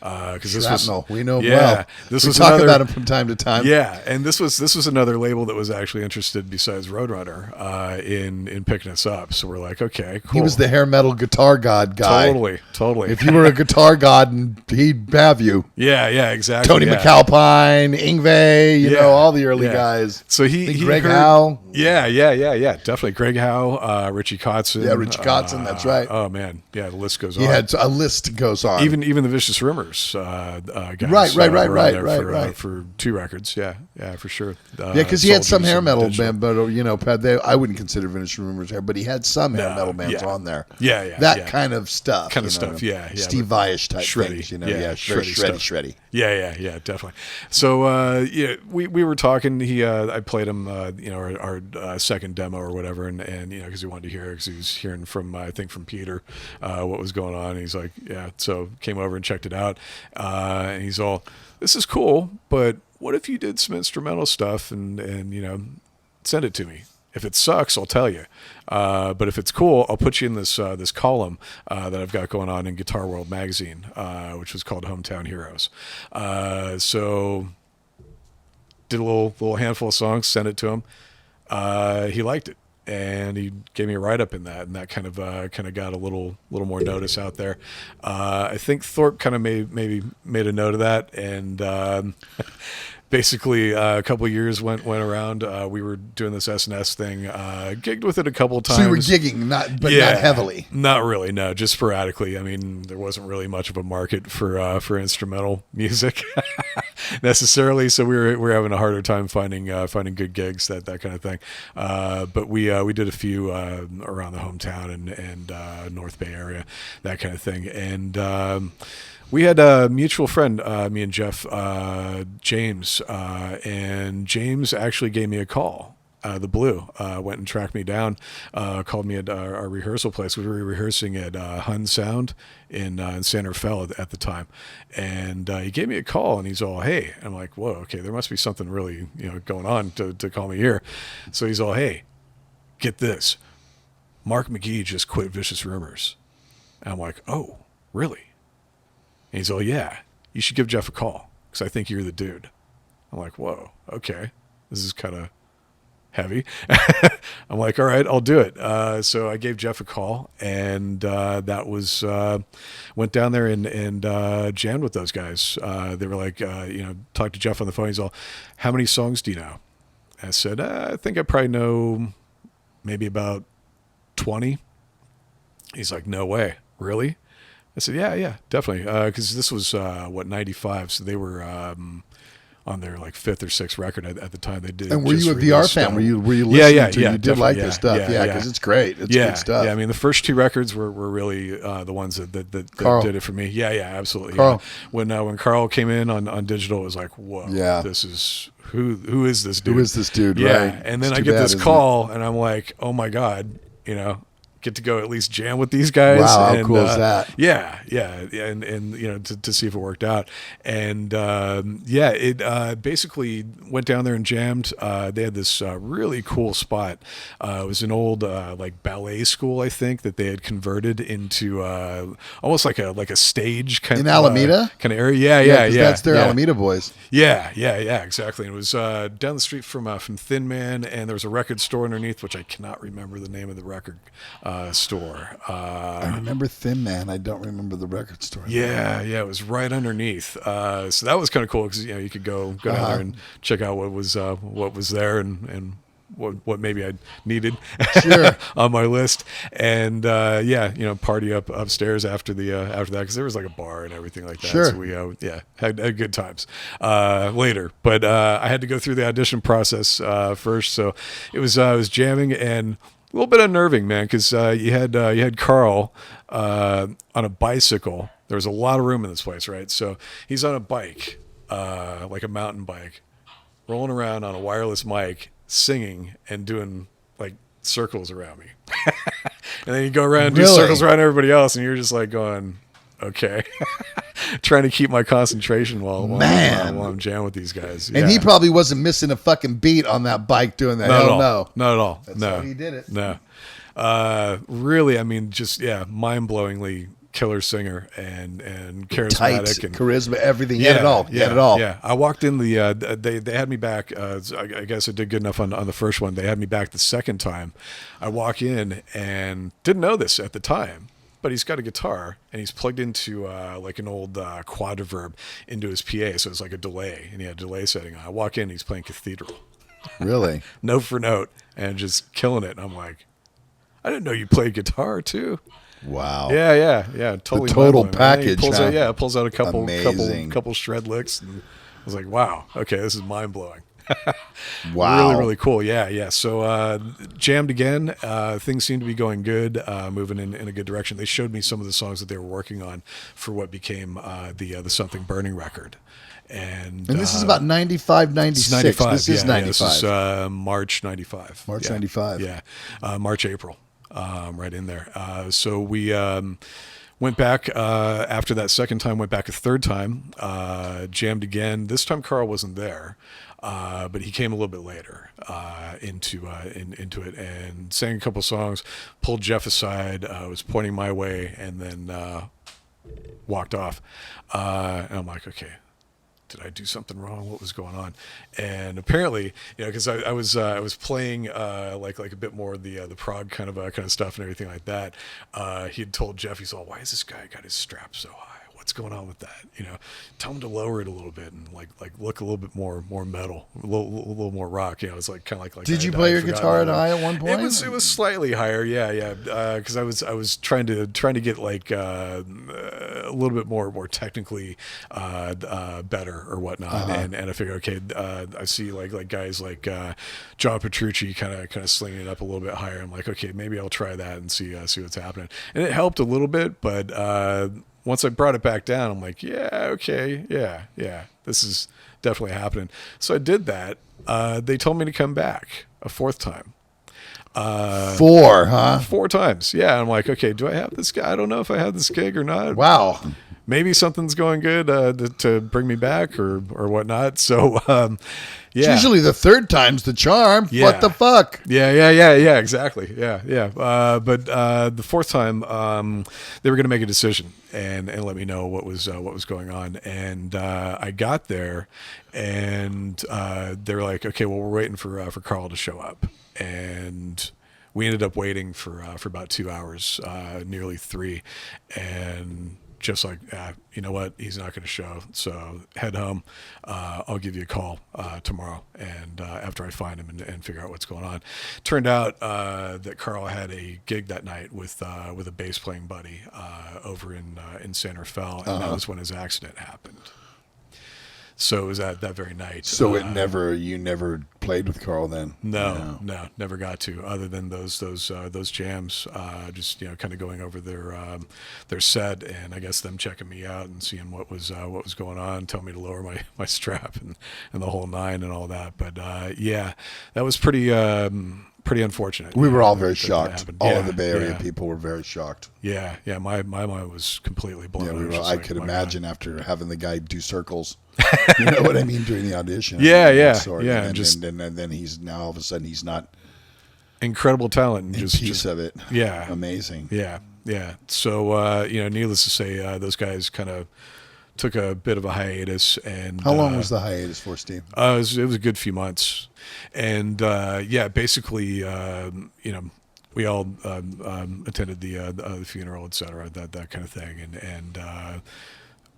Because this was, Shrapnel. We know him yeah, well. This we was talk another, about him from time to time. Yeah, and this was another label that was actually interested besides Roadrunner in picking us up. So we're like, okay, cool. He was the hair metal guitar god guy. Totally. If you were a guitar god, and he'd have you. Yeah, exactly. Tony yeah. McAlpine, Yngwie, you know, all the early guys. So he Greg heard, Howe. Yeah, definitely. Greg Howe, Richie Kotzen. Yeah, Richie Kotzen, that's right. Oh man, yeah, the list goes on. He had a list goes on. Even the Vicious Rumors guys. Right. For 2 records. Yeah, for sure. Because he had some Soldiers hair and metal Digital. band, but I wouldn't consider Vicious Rumors hair, but he had some hair metal bands on there. Yeah. That kind of stuff. Yeah. Steve Vai-ish type Shreddy. things, Yeah, shreddy. Yeah, definitely. So we were talking. I played him our second demo or whatever, and because he wanted to hear it, because he was hearing from I think from Peter what was going on. And he's like, yeah. So came over and checked it out, and he's all, this is cool, but what if you did some instrumental stuff and send it to me. If it sucks, I'll tell you. But if it's cool, I'll put you in this column that I've got going on in Guitar World magazine, which was called Hometown Heroes. So did a little handful of songs, sent it to him. He liked it, and he gave me a write up in that, and that kind of got a little more notice out there. I think Thorpe kind of maybe made a note of that, and basically a couple of years went around. We were doing this S&S thing, gigged with it a couple of times. So you were gigging, not heavily. Not really, no, just sporadically. I mean, there wasn't really much of a market for instrumental music necessarily, so we were having a harder time finding good gigs, that kind of thing. But we did a few around the hometown and North Bay area, that kind of thing, and. We had a mutual friend, me and Jeff, James, and James actually gave me a call. The Blue went and tracked me down, called me at our rehearsal place. We were rehearsing at Hun Sound in San Rafael at the time, and he gave me a call, and he's all, "Hey," I'm like, "Whoa, okay, there must be something really going on to call me here." So he's all, "Hey, get this, Mark McGee just quit Vicious Rumors," and I'm like, "Oh, really?" And he's all, "Yeah, you should give Jeff a call because I think you're the dude." I'm like, "Whoa, okay, this is kind of heavy." I'm like, "All right, I'll do it." So I gave Jeff a call, and that was went down there and jammed with those guys. They were like, talked to Jeff on the phone. He's all, "How many songs do you know?" And I said, "I think I probably know maybe about 20." He's like, "No way, really?" I said, yeah, definitely. Because this was, 95, so they were on their like 5th or 6th record at the time. They did. And were you a VR fan? Were you listening to? You did like their stuff, because it's great. It's good stuff. Yeah, I mean, the first 2 records were really the ones that did it for me. Yeah, absolutely. Carl. Yeah. When Carl came in on digital, it was like, whoa, this is who is this dude? Who is this dude? Yeah, right. And then I get this call, and I'm like, oh my god, get to go at least jam with these guys. Wow, and, how cool is that? Yeah, and to see if it worked out. And it basically went down there and jammed. They had this really cool spot. It was an old like ballet school, I think, that they had converted into almost like a stage kind in of Alameda kind of area. Yeah. That's their Alameda boys. Yeah, exactly. And it was down the street from Thin Man, and there was a record store underneath, which I cannot remember the name of the record store. I remember Thin Man. I don't remember the record store. Yeah, it was right underneath. So that was kind of cool because you could go down there and check out what was there and what maybe I needed on my list, and party upstairs after that because there was like a bar and everything like that. Sure. So we had good times later, but I had to go through the audition process first, so it was jamming and a little bit unnerving, man, because you had Carl on a bicycle. There was a lot of room in this place, right? So he's on a bike, like a mountain bike, rolling around on a wireless mic, singing and doing like circles around me. And then you go around and do circles around everybody else, and you're just like going, okay. Trying to keep my concentration while I'm jamming with these guys. And he probably wasn't missing a fucking beat on that bike doing that. No, not at all. That's how he did it. No. Really, I mean, just mind-blowingly killer singer and charismatic, tight, and charisma, everything. He had it all. Yeah. I walked in they had me back. I guess I did good enough on the first one. They had me back the second time. I walk in and didn't know this at the time, but he's got a guitar and he's plugged into like an old quadriverb into his PA, so it's like a delay, and he had a delay setting on. I walk in, and he's playing Cathedral. Really? Note for note, and just killing it. And I'm like, I didn't know you played guitar too. Wow. Yeah. Totally. The total package. Pulls out a couple shred licks, and I was like, wow, okay, this is mind blowing. Wow. Really, really cool. Yeah. So jammed again. Things seem to be going good, moving in a good direction. They showed me some of the songs that they were working on for what became the Something Burning record. And this is about 95, 96. 95. This is 95. This is March 95. March 95. Yeah. March, April. Right in there. So we went back after that second time, went back a third time, jammed again. This time Carl wasn't there, but he came a little bit later into it and sang a couple songs, pulled Jeff aside, was pointing my way, and then walked off. And I'm like, okay, did I do something wrong? What was going on? And apparently, because I was playing like a bit more of the prog kind of stuff and everything like that. He had told Jeff, he's all, why is this guy got his strap so high? what's going on with that? Tell them to lower it a little bit and like look a little bit more metal, a little more rock. It's like kind of like. Did you play your guitar at high at one point? It was slightly higher, yeah. Because I was trying to get like a little bit more technically better or whatnot, and I figured, okay, I see like guys like John Petrucci kind of slinging it up a little bit higher. I'm like, okay, maybe I'll try that and see what's happening, and it helped a little bit, but once I brought it back down, I'm like, yeah, okay, yeah, this is definitely happening. So I did that. They told me to come back a fourth time. 4, huh? 4 times. Yeah. I'm like, okay, do I have this guy? I don't know if I have this gig or not. Wow. Maybe something's going good to bring me back or whatnot. So, yeah. It's usually the third time's the charm. Yeah. What the fuck? Yeah, exactly. Yeah. But the fourth time, they were going to make a decision and let me know what was going on. And I got there, and they were like, okay, well, we're waiting for Carl to show up. And we ended up waiting for about 2 hours, nearly 3, and just like, you know what, he's not going to show, so head home. I'll give you a call tomorrow, and after I find him and figure out what's going on. Turned out that Carl had a gig that night with a bass playing buddy over in San Rafael, and that was when his accident happened. So it was that very night. So you never played with Carl then? No, never got to. Other than those jams, just kind of going over their set, and I guess them checking me out and seeing what was going on, telling me to lower my strap and the whole 9 and all that. But yeah, that was pretty unfortunate. We were all very shocked. All of the Bay Area yeah. people were very shocked. Yeah. My mind was completely blown. Yeah, I could imagine after having the guy do circles. You know what I mean? During the audition. Yeah. And then he's now all of a sudden he's not. Incredible talent. And piece of it. Yeah. Amazing. Yeah. So, needless to say, those guys kind of took a bit of a hiatus. And how long was the hiatus for, Steve? It was a good few months. And, basically, we all attended the funeral, et cetera, that kind of thing. And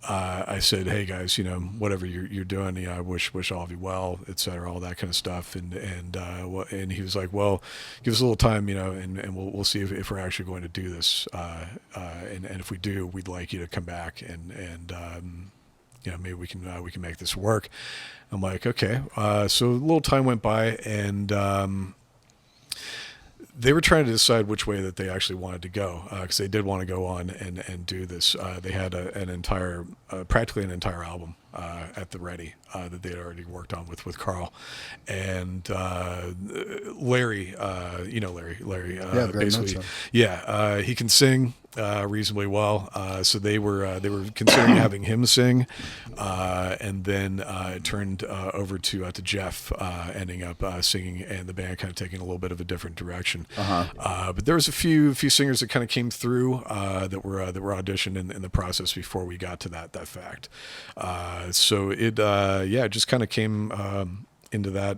I said, hey guys, whatever you're doing, I wish all of you well, et cetera, all that kind of stuff. And he was like, well, give us a little time, and we'll see if we're actually going to do this. And if we do, we'd like you to come back and maybe we can make this work. I'm like, okay. So a little time went by, and they were trying to decide which way that they actually wanted to go, because they did want to go on and do this. They had practically an entire album at the ready that they had already worked on with Carl, and Larry. Larry. Yeah, very basically, much so. Yeah, he can sing reasonably well. So they were considering having him sing, and then it turned over to Jeff ending up singing, and the band kind of taking a little bit of a different direction. But there was a few singers that kind of came through that were auditioned in the process before we got to that fact. So it just kind of came into that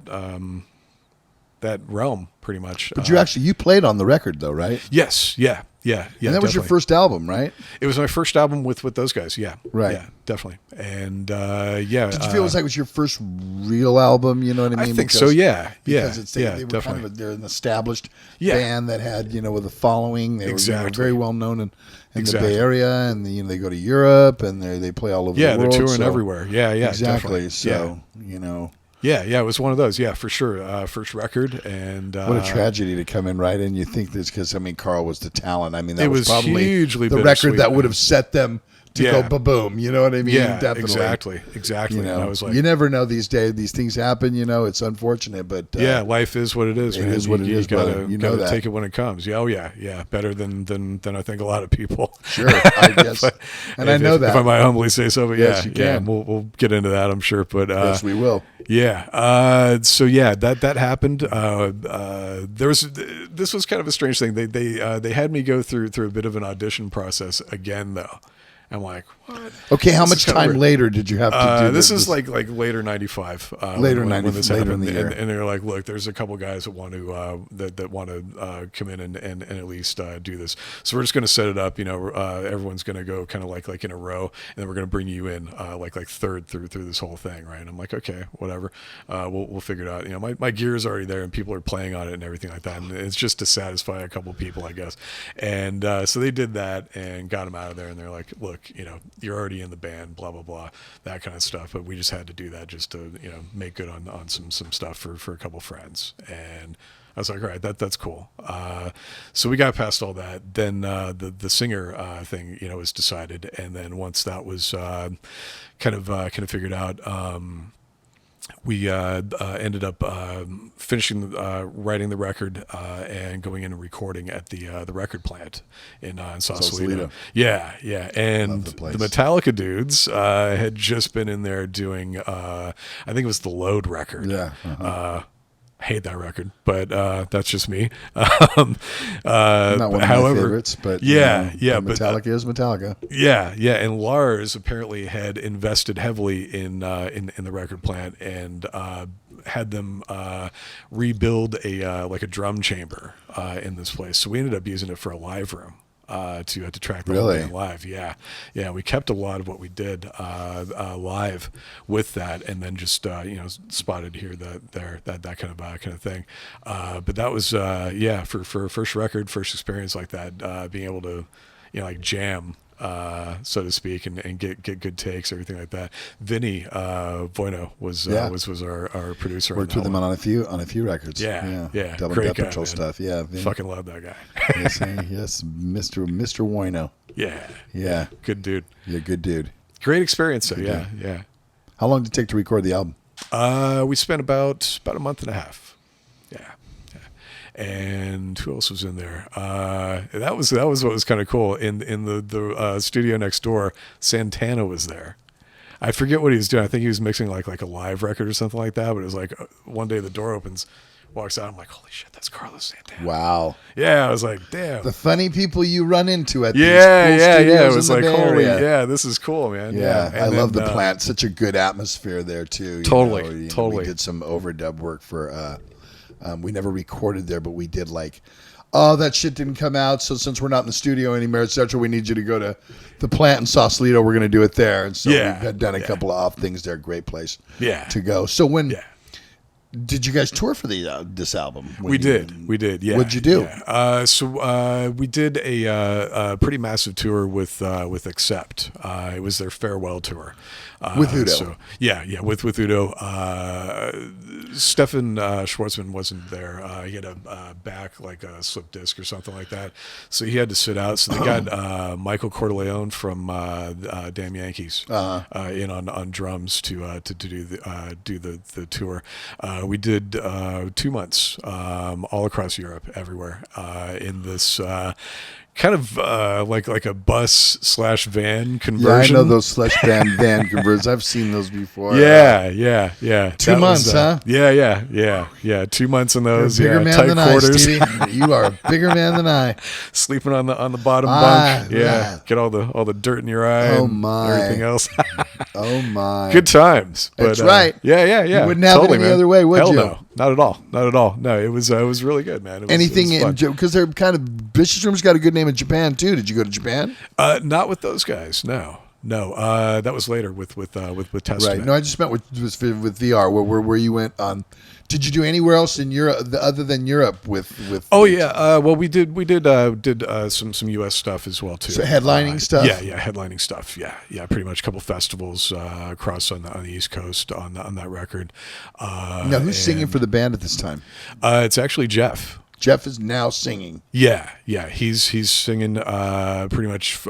realm pretty much. But you played on the record though, right? Yes. Yeah. And that was your first album, right? It was my first album with those guys. Yeah. Right. Yeah, definitely. And Did you feel it was like it was your first real album? You know what I mean? I think so. Yeah. Because they were definitely. they're an established band that had with a following. They were very well known in the Bay Area, and they go to Europe and they play all over the world. Yeah, they're touring everywhere. Yeah. Exactly. Definitely. So Yeah, it was one of those. Yeah, for sure. First record, and what a tragedy to come in right in. You think this because Carl was the talent. I mean, that it was probably hugely the record that would have set them to go ba-boom. You know what I mean? Yeah, definitely. Exactly. And I was like, you never know these days. These things happen. It's unfortunate, but life is what it is. It is what it is. Gotta, you know that. Take it when it comes. Yeah. Better than I think a lot of people. Sure, I guess. And I know that. If I might humbly say so, but yes, you can. We'll get into that, I'm sure. But yes, we will. Yeah. So that happened. This was kind of a strange thing. They had me go through a bit of an audition process again, though. I'm like, what? Okay, how This much is kinda time weird. later did you have to do This is like later '95. Later when 90 this later happened. in the year. And they're like, look, there's a couple guys that want to that want to come in and at least do this. So we're just going to set it up. Everyone's going to go kind of like in a row, and then we're going to bring you in like third through this whole thing, right? And I'm like, okay, whatever. We'll figure it out. My gear is already there, and people are playing on it and everything like that. And it's just to satisfy a couple people, I guess. And so they did that and got him out of there. And they're like, look, you're already in the band, blah blah blah, that kind of stuff. But we just had to do that just to make good on some stuff for a couple friends. And I was like, all right, that's cool. So we got past all that. Then the singer thing was decided, and then once that was kind of figured out. We ended up finishing writing the record and going in and recording at the record plant in Sausalito. Yeah, and the Metallica dudes had just been in there doing I think it was the Load record. Yeah. Uh-huh. Hate that record, but that's just me. Not one of my favorites, but Metallica is Metallica. Yeah, and Lars apparently had invested heavily in the record plant and had them rebuild a drum chamber in this place. So we ended up using it for a live room. To track the whole thing live. Yeah. We kept a lot of what we did live with that, and then just spotted here, that kind of thing. But that was for a first record, first experience like that, being able to jam. So to speak, and get good takes, everything like that. Vinny Bueno was our producer. Worked with him on a few records. Yeah. Double Great Death guy, Patrol man. stuff. Yeah, Vinny. Fucking love that guy. yes, Mr. Bueno. Yeah. Good dude. Yeah, good dude. Great experience. So yeah. How long did it take to record the album? We spent about a month and a half. Yeah. And who else was in there? That was what was kind of cool. In the studio next door, Santana was there. I forget what he was doing. I think he was mixing like a live record or something like that. But it was like one day the door opens, walks out. I'm like, holy shit, that's Carlos Santana. Wow. Yeah, I was like, damn. The funny people you run into at these cool studios. It was in the like, Bay holy, Area. this is cool, man. Yeah, And I love the plant. Such a good atmosphere there too. Totally. We did some overdub work for. We never recorded there, but we did that shit didn't come out. So since we're not in the studio anymore, et cetera, we need you to go to the plant in Sausalito. We're going to do it there. And so we had done a couple of off things there. Great place to go. So did you guys tour for this album? We did. Yeah. What'd you do? Yeah. So we did a pretty massive tour with Accept. It was their farewell tour. With Udo. So, with Udo. Stefan Schwartzman wasn't there. He had a back slip disc or something like that, so he had to sit out. So they got Michael Corleone from Damn Yankees in on drums to do the tour. We did 2 months all across Europe, everywhere in this kind of like a bus/van conversion. Yeah, I know those van conversions. I've seen those before. Yeah. 2 months, huh? Yeah. 2 months in those. You're a bigger man tight than quarters. I, Stevie. You are a bigger man than I. Sleeping on the bottom bunk. Yeah. Get all the dirt in your eye. Oh and my. everything else. Oh my. Good times. But, that's right. Yeah. You wouldn't have it any other way, would Hell you? No. Not at all. No, it was really good, man. Anything in because they're kind of Vicious Room's got a good name in Japan too. Did you go to Japan? Not with those guys. No. That was later with Testament. Right. No, I just meant with VR where you went. Did you do anywhere else in Europe other than Europe with? Oh yeah. Well, we did some U.S. stuff as well too. So headlining stuff. Yeah, headlining stuff. Yeah. Pretty much a couple festivals across on the East Coast on that record. Now, who's singing for the band at this time? It's actually Jeff. Jeff is now singing. Yeah. He's singing pretty much.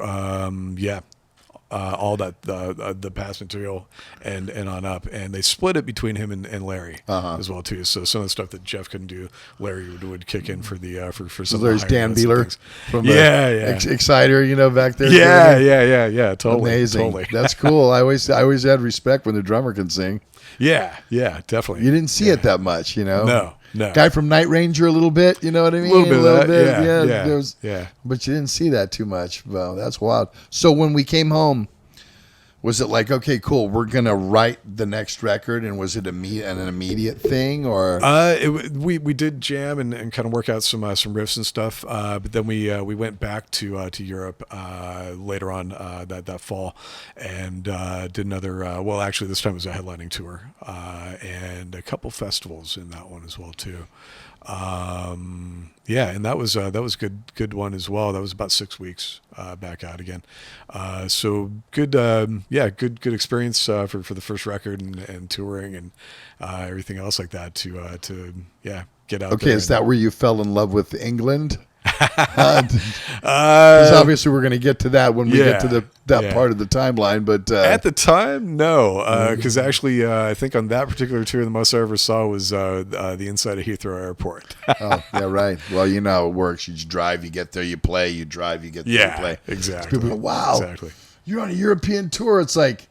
All that the past material and on up, and they split it between him and Larry as well too. So some of the stuff that Jeff couldn't do, Larry would kick in for the for some. So there's Dan Beeler from Exciter, back there. Yeah. Totally, amazing. Totally. That's cool. I always had respect when the drummer can sing. Yeah, definitely. You didn't see it that much, No. No. Guy from Night Ranger a little bit, you know what I mean? A little bit of that, yeah. there was- Yeah. But you didn't see that too much. Well, that's wild. So when we came home, was it like, okay, cool, we're going to write the next record, and was it an immediate thing, or? We did jam and kind of work out some riffs and stuff, but then we went back to Europe later on that fall and did another. Well, actually, this time it was a headlining tour and a couple festivals in that one as well too. Yeah, and that was good one as well. That was about 6 weeks back out again. So good, good experience for the first record and touring and everything else like that to get out. Okay, there is that where you fell in love with England? Because obviously we're going to get to that when we get to that part of the timeline. But at the time, no, because actually, I think on that particular tour, the most I ever saw was the inside of Heathrow Airport. Oh, yeah, right. Well, you know how it works. You just drive, you get there, you play. You drive, you get there, you play. Exactly. People go, wow, exactly. You're on a European tour. It's like,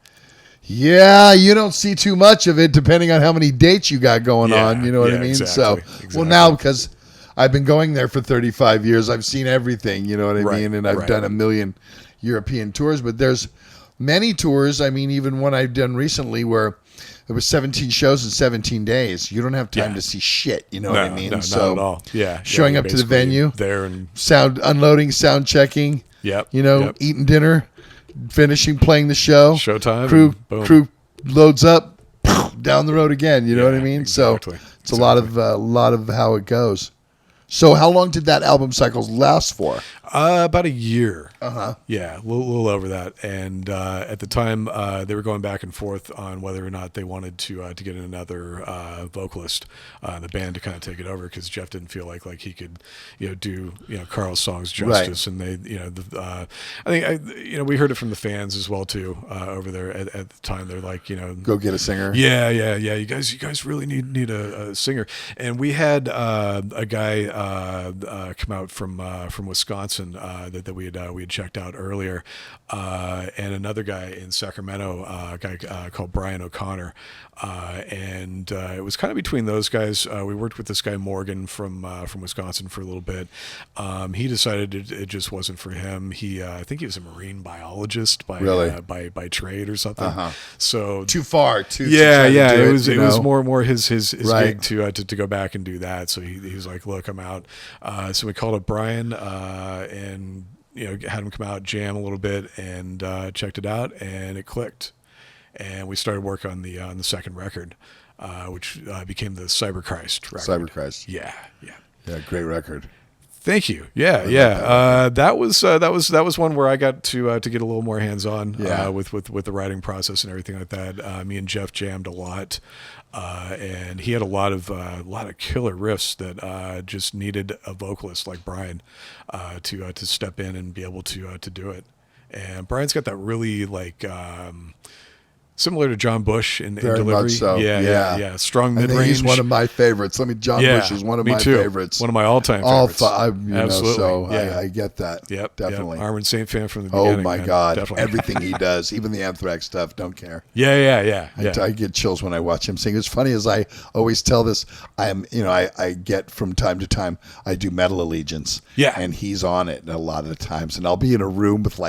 yeah, you don't see too much of it depending on how many dates you got going on. You know what I mean? Exactly, Well, now because I've been going there for 35 years, I've seen everything. You know what I mean? And I've done a million European tours, but there's many tours. I mean, even one I've done recently where it was 17 shows in 17 days. You don't have time to see shit. You know what I mean? No, so not at all. Yeah. Showing up to the venue, there and unloading, sound checking. Yep. Eating dinner, finishing playing the show. Showtime. Crew loads up, down the road again. You know what I mean? Exactly. So it's a lot of how it goes. So how long did that album cycle last for? About a year. Uh-huh. Yeah, a little over that. And at the time, they were going back and forth on whether or not they wanted to get another vocalist in the band to kind of take it over, because Jeff didn't feel like he could, do Carl's songs justice. Right. And they, I think we heard it from the fans as well too over there at the time. They're like, go get a singer. Yeah. You guys really need a singer. And we had a guy come out from Wisconsin that we had checked out earlier, and another guy in Sacramento, a guy called Brian O'Connor, and it was kind of between those guys. We worked with this guy Morgan from Wisconsin for a little bit. He decided it just wasn't for him. I think he was a marine biologist by trade or something. Uh-huh. So too far. It was more his gig to go back and do that. So he was like, look, I'm out. So we called up Brian and had him come out, jam a little bit, and checked it out, and it clicked. And we started work on the second record, which became the Cyberchrist record. Cyberchrist. Yeah. Great record. Thank you. Yeah. That was one where I got to get a little more hands on with the writing process and everything like that. Me and Jeff jammed a lot, and he had a lot of killer riffs that just needed a vocalist like Brian to step in and be able to do it. And Brian's got that really similar to John Bush in Very delivery. Much so. Yeah. Strong mid-range. He's one of my favorites. John Bush is one of my favorites. One of my all-time favorites. Absolutely. So I get that. Yep. Definitely. Armored Saint fan from the beginning. Oh my God. Definitely. Everything he does, even the Anthrax stuff, don't care. Yeah. I get chills when I watch him sing. It's funny, as I always tell this, I get from time to time, I do Metal Allegiance. Yeah. And he's on it a lot of the times. And I'll be in a room with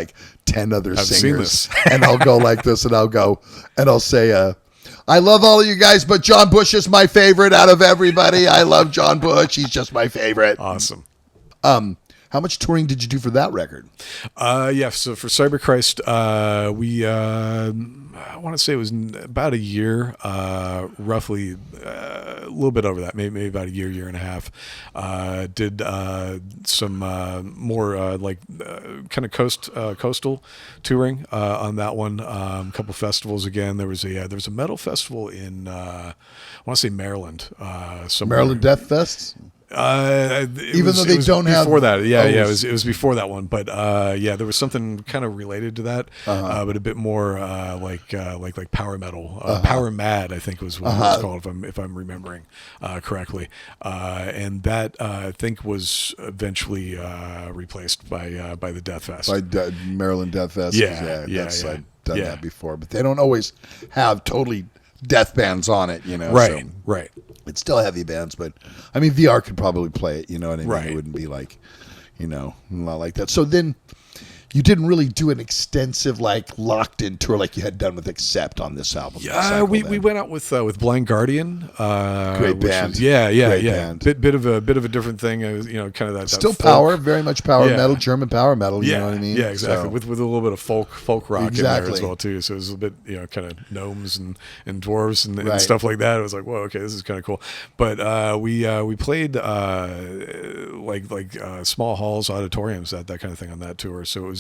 10 other I've singers. Seen this. And I'll go like this, and I'll say, I love all of you guys, but John Bush is my favorite out of everybody. I love John Bush. He's just my favorite. Awesome. How much touring did you do for that record? So for Cyberchrist, we I want to say it was about a year, roughly a little bit over that, maybe about a year and a half. Did some more kind of coastal touring on that one. A couple festivals again. There was a metal festival in I want to say Maryland. Maryland Death Fest. Even though they don't have before that, it was before that one, but there was something kind of related to that, but a bit more like power metal, Power Mad, I think was what it was called, if I'm remembering correctly, and that I think was eventually replaced by the Death Fest, by Maryland Death Fest. I've done that before, but they don't always have totally death bands on it, Right. It's still heavy bands, but I mean, VR could probably play it. You know what I mean? Right. It wouldn't be like, not like that. So then you didn't really do an extensive, like, locked-in tour like you had done with Accept on this album. Yeah, we went out with Blind Guardian. Great band. Great band. Bit of a different thing. Kind of that Still folk. power, very much power Yeah. metal, German power metal. You know what I mean? Yeah, exactly. So, With a little bit of folk rock in there as Exactly. well too. So it was a bit kind of gnomes and dwarves and Right. stuff like that. It was like, whoa, okay, this is kind of cool. But we played like small halls, auditoriums, that kind of thing on that tour. So it was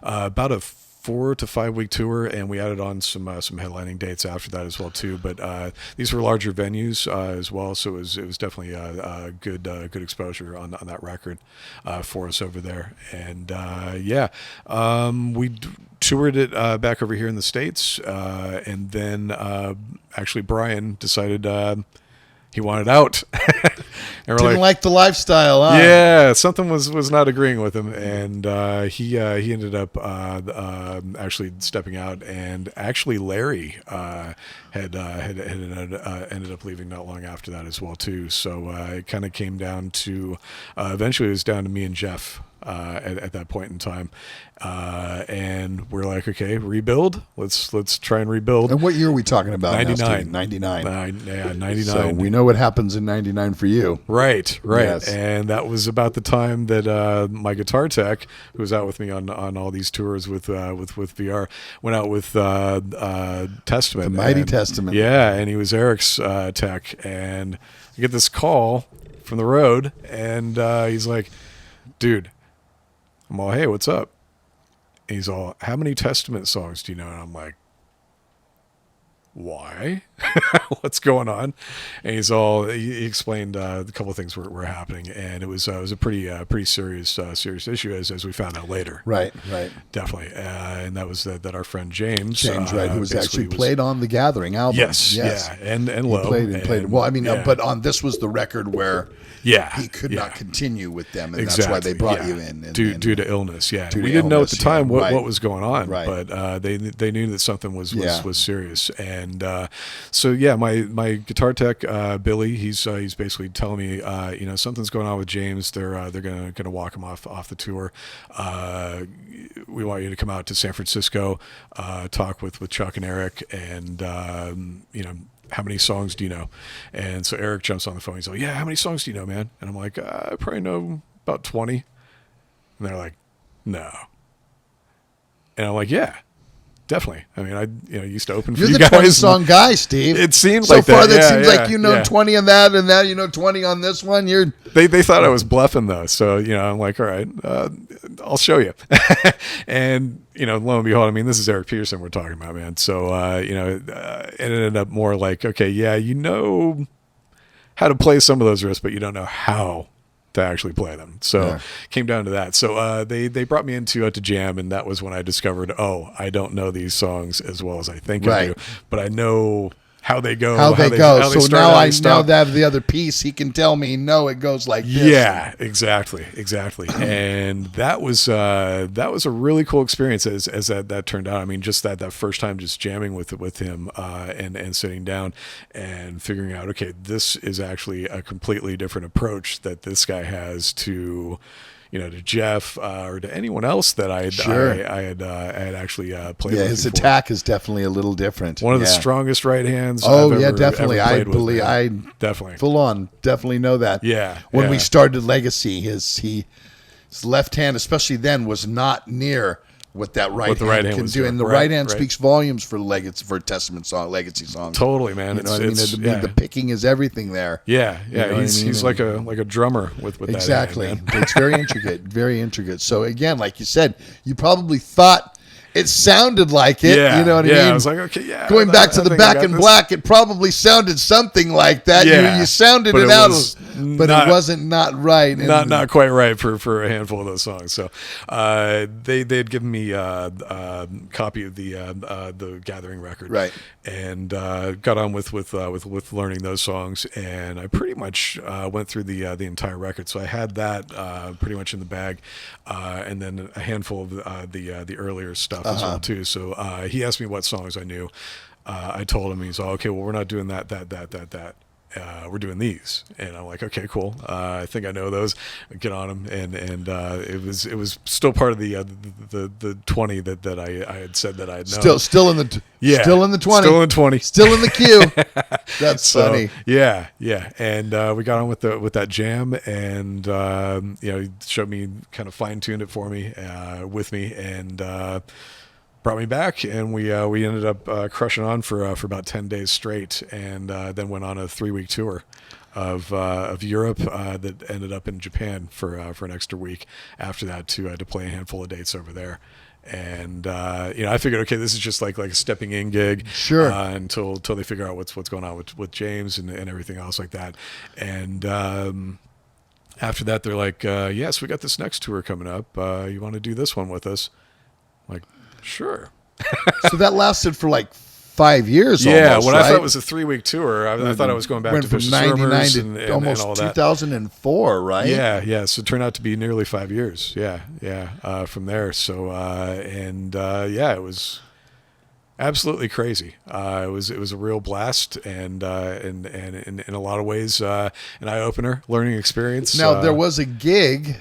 about a 4 to 5 week tour, and we added on some headlining dates after that as well too. But these were larger venues as well, so it was definitely a good exposure on that record for us over there. And we toured it back over here in the States, and then actually Brian decided he wanted out. And we're didn't like the lifestyle, huh? yeah, something was not agreeing with him, and he ended up actually stepping out, and actually Larry had ended up leaving not long after that as well too. So it kind of came down to eventually it was down to me and Jeff at that point in time, and we're like, okay, rebuild. Let's try and rebuild. And what year are we talking about? 99. 99. 99. So we know what happens in 99 for you. Right. Yes. And that was about the time that my guitar tech, who was out with me on all these tours with VR, went out with Testament. The Mighty Testament. Yeah, and he was Eric's tech. And I get this call from the road, and he's like, dude, I'm all, hey, what's up? And he's all, how many Testament songs do you know? And I'm like, why? What's going on? And he explained a couple of things were happening, and it was a pretty serious issue as we found out later. Right. Definitely. And that was that our friend James, right, who was actually played on the Gathering album. Yes. Yeah. And Low. Played. Well, I mean, but on this was the record where he could not continue with them, and that's why they brought you in. Due to illness, yeah. Due to We didn't know at the illness, time yeah. what was going on, Right. but they knew that something was serious. And so yeah, my guitar tech Billy, he's basically telling me something's going on with James. They're gonna walk him off the tour. We want you to come out to San Francisco, talk with Chuck and Eric, and how many songs do you know? And so Eric jumps on the phone. He's like, yeah, how many songs do you know, man? And I'm like, I probably know about 20. And they're like, no. And I'm like, yeah, definitely. I mean, I used to open for You're you the guys. 20-song guy, Steve. It seems so like far that. seems like you know 20 on that, and that you know 20 on this one. They thought I was bluffing though, so I'm like, all right, I'll show you. And lo and behold, I mean, this is Eric Peterson we're talking about, man. So it ended up more like, okay, yeah, you know how to play some of those riffs, but you don't know how to actually play them. So came down to that. So they brought me into to jam, and that was when I discovered, I don't know these songs as well as I think I do, but I know how they go. How they go. So start, now stop. now that the other piece, he can tell me, no, it goes like this. Yeah, exactly. And that was a really cool experience as that turned out. I mean, just that first time just jamming with him and sitting down and figuring out, okay, this is actually a completely different approach that this guy has to to Jeff or to anyone else that I had actually played with. Yeah, his before. attack is definitely a little different. One of the strongest right hands. Oh, I've yeah, ever, definitely. Ever I played believe with, I definitely full on definitely know that. Yeah. When we started Legacy, his left hand, especially then, was not near what that right hand can do, and the right hand speaks volumes for Testament song, Legacy songs. Totally, man. You know what I mean? The picking is everything there. Yeah. You know He's like a drummer with exactly. that hand, It's very intricate, very intricate. So again, like you said, you probably thought it sounded like it. Yeah, you know what I mean? I was like, okay, yeah. Going back to the Back in Black, it probably sounded something like that. Yeah, you sounded it out, but it wasn't not right. Not quite right for a handful of those songs. So they had given me a copy of the Gathering record, right, and got on with learning those songs, and I pretty much went through the entire record. So I had that pretty much in the bag, and then a handful of the earlier stuff as well too. So he asked me what songs I knew. I told him, he's all, okay, well, we're not doing that. we're doing these. And I'm like, okay, cool. I think I know those. Get on them. And it was still part of the 20 that I had said that I had known. Still in the 20. Still in 20. Still in the queue. That's funny. Yeah. And we got on with that jam, and he showed me, kind of fine-tuned it for me, with me, and brought me back, and we ended up crushing on for about 10 days straight, and then went on a 3-week tour of Europe that ended up in Japan for an extra week after that to play a handful of dates over there. And I figured, okay, this is just like a stepping in gig, sure, until they figure out what's going on with James and everything else like that. And after that, they're like, yes, we got this next tour coming up. You want to do this one with us? I'm like, sure. So that lasted for like 5 years. Yeah, almost, what right? I thought it was a 3-week tour. I thought I was going back to from Vicious 99 Rumors to and almost all that. 2004, right? Yeah. So it turned out to be nearly 5 years. Yeah. From there. So it was absolutely crazy. It was a real blast, and in a lot of ways, an eye opener, learning experience. Now there was a gig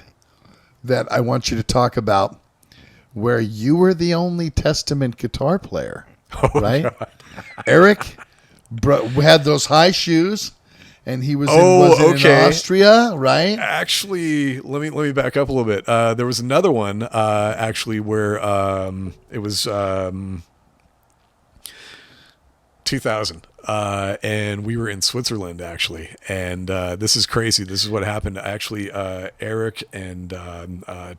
that I want you to talk about where you were the only Testament guitar player, right? God. Eric had those high shoes, and he was in Austria, right? Actually, let me back up a little bit. There was another one actually where it was 2000. And we were in Switzerland, actually. And this is crazy. This is what happened. Actually, Eric and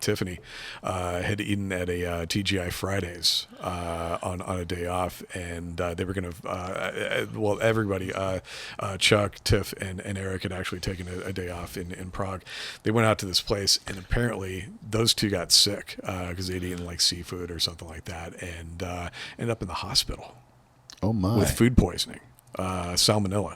Tiffany had eaten at a TGI Fridays on a day off. And they were going to, everybody, Chuck, Tiff, and Eric had actually taken a day off in Prague. They went out to this place, and apparently those two got sick because they'd eaten like seafood or something like that, and ended up in the hospital. Oh, my. With food poisoning. Salmonella.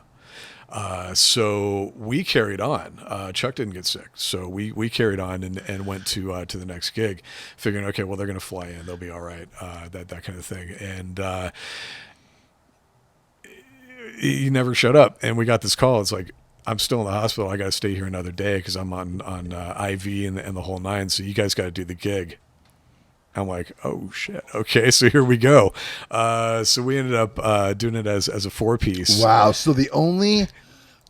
So we carried on. Chuck didn't get sick, so we carried on and went to the next gig, figuring, okay, well, they're going to fly in, they'll be all right, that kind of thing. And he never showed up, and we got this call. It's like, I'm still in the hospital. I got to stay here another day because I'm on IV and the whole nine. So you guys got to do the gig. I'm like, oh shit. Okay, so here we go. So we ended up doing it as a 4-piece. Wow. So the only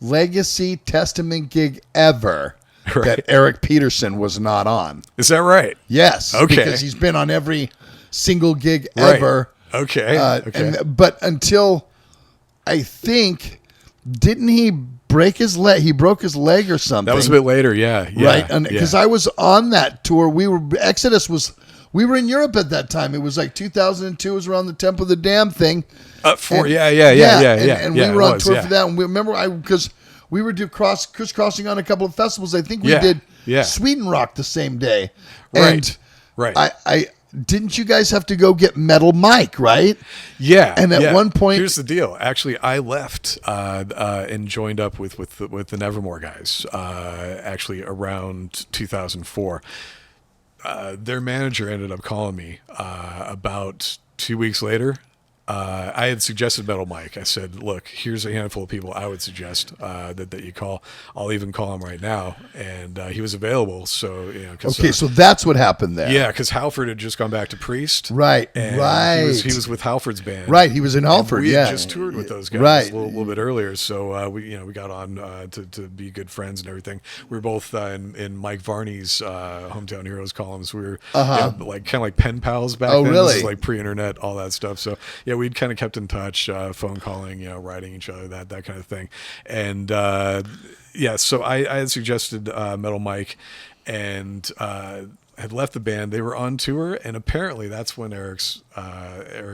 Legacy Testament gig ever that Eric Peterson was not on. Is that right? Yes. Okay. Because he's been on every single gig ever. Okay. But until, I think, didn't he break his leg? He broke his leg or something. That was a bit later. Yeah. Right. Because I was on that tour. We were in Europe at that time. It was like 2002. It was around the Temple of the Dam thing. And we were on tour for that. And we remember because we were crisscrossing on a couple of festivals. I think we did Sweden Rock the same day. Right. I didn't you guys have to go get Metal Mike, right? Yeah. And at one point, here's the deal. Actually, I left and joined up with the Nevermore guys. Actually, around 2004. Their manager ended up calling me about 2 weeks later. I had suggested Metal Mike. I said, look, here's a handful of people I would suggest that you call. I'll even call him right now. And he was available. So, so that's what happened there. Yeah, because Halford had just gone back to Priest. Right. He was with Halford's band. Right. He was in Halford. We had just toured with those guys a little bit earlier. So we got on to be good friends and everything. We were both in Mike Varney's Hometown Heroes columns. We were kind of like pen pals back then. Really? This is like pre-internet, all that stuff. So yeah, we'd kind of kept in touch, phone calling, writing each other, that kind of thing. And so I had suggested Metal Mike, and had left the band. They were on tour, and apparently that's when Eric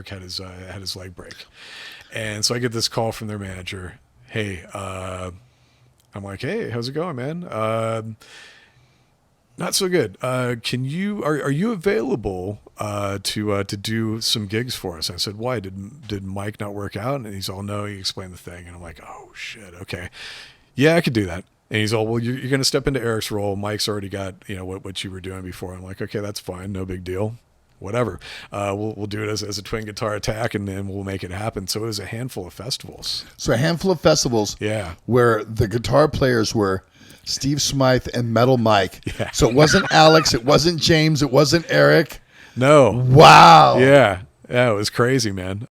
had his leg break. And so I get this call from their manager. Hey, I'm like, hey, how's it going, man? Not so good. Are you available to do some gigs for us? I said, why? Did Mike not work out? And he's all, no. He explained the thing, and I'm like, oh shit, okay, yeah, I could do that. And he's all, well, you're going to step into Eric's role. Mike's already got what you were doing before. I'm like, okay, that's fine, no big deal. whatever. We'll do it as a twin guitar attack, and then we'll make it happen. So it was a handful of festivals. So a handful of festivals Yeah. where the guitar players were Steve Smyth and Metal Mike. Yeah. So it wasn't Alex, it wasn't James, it wasn't Eric. No. Wow. Yeah. Yeah, it was crazy, man.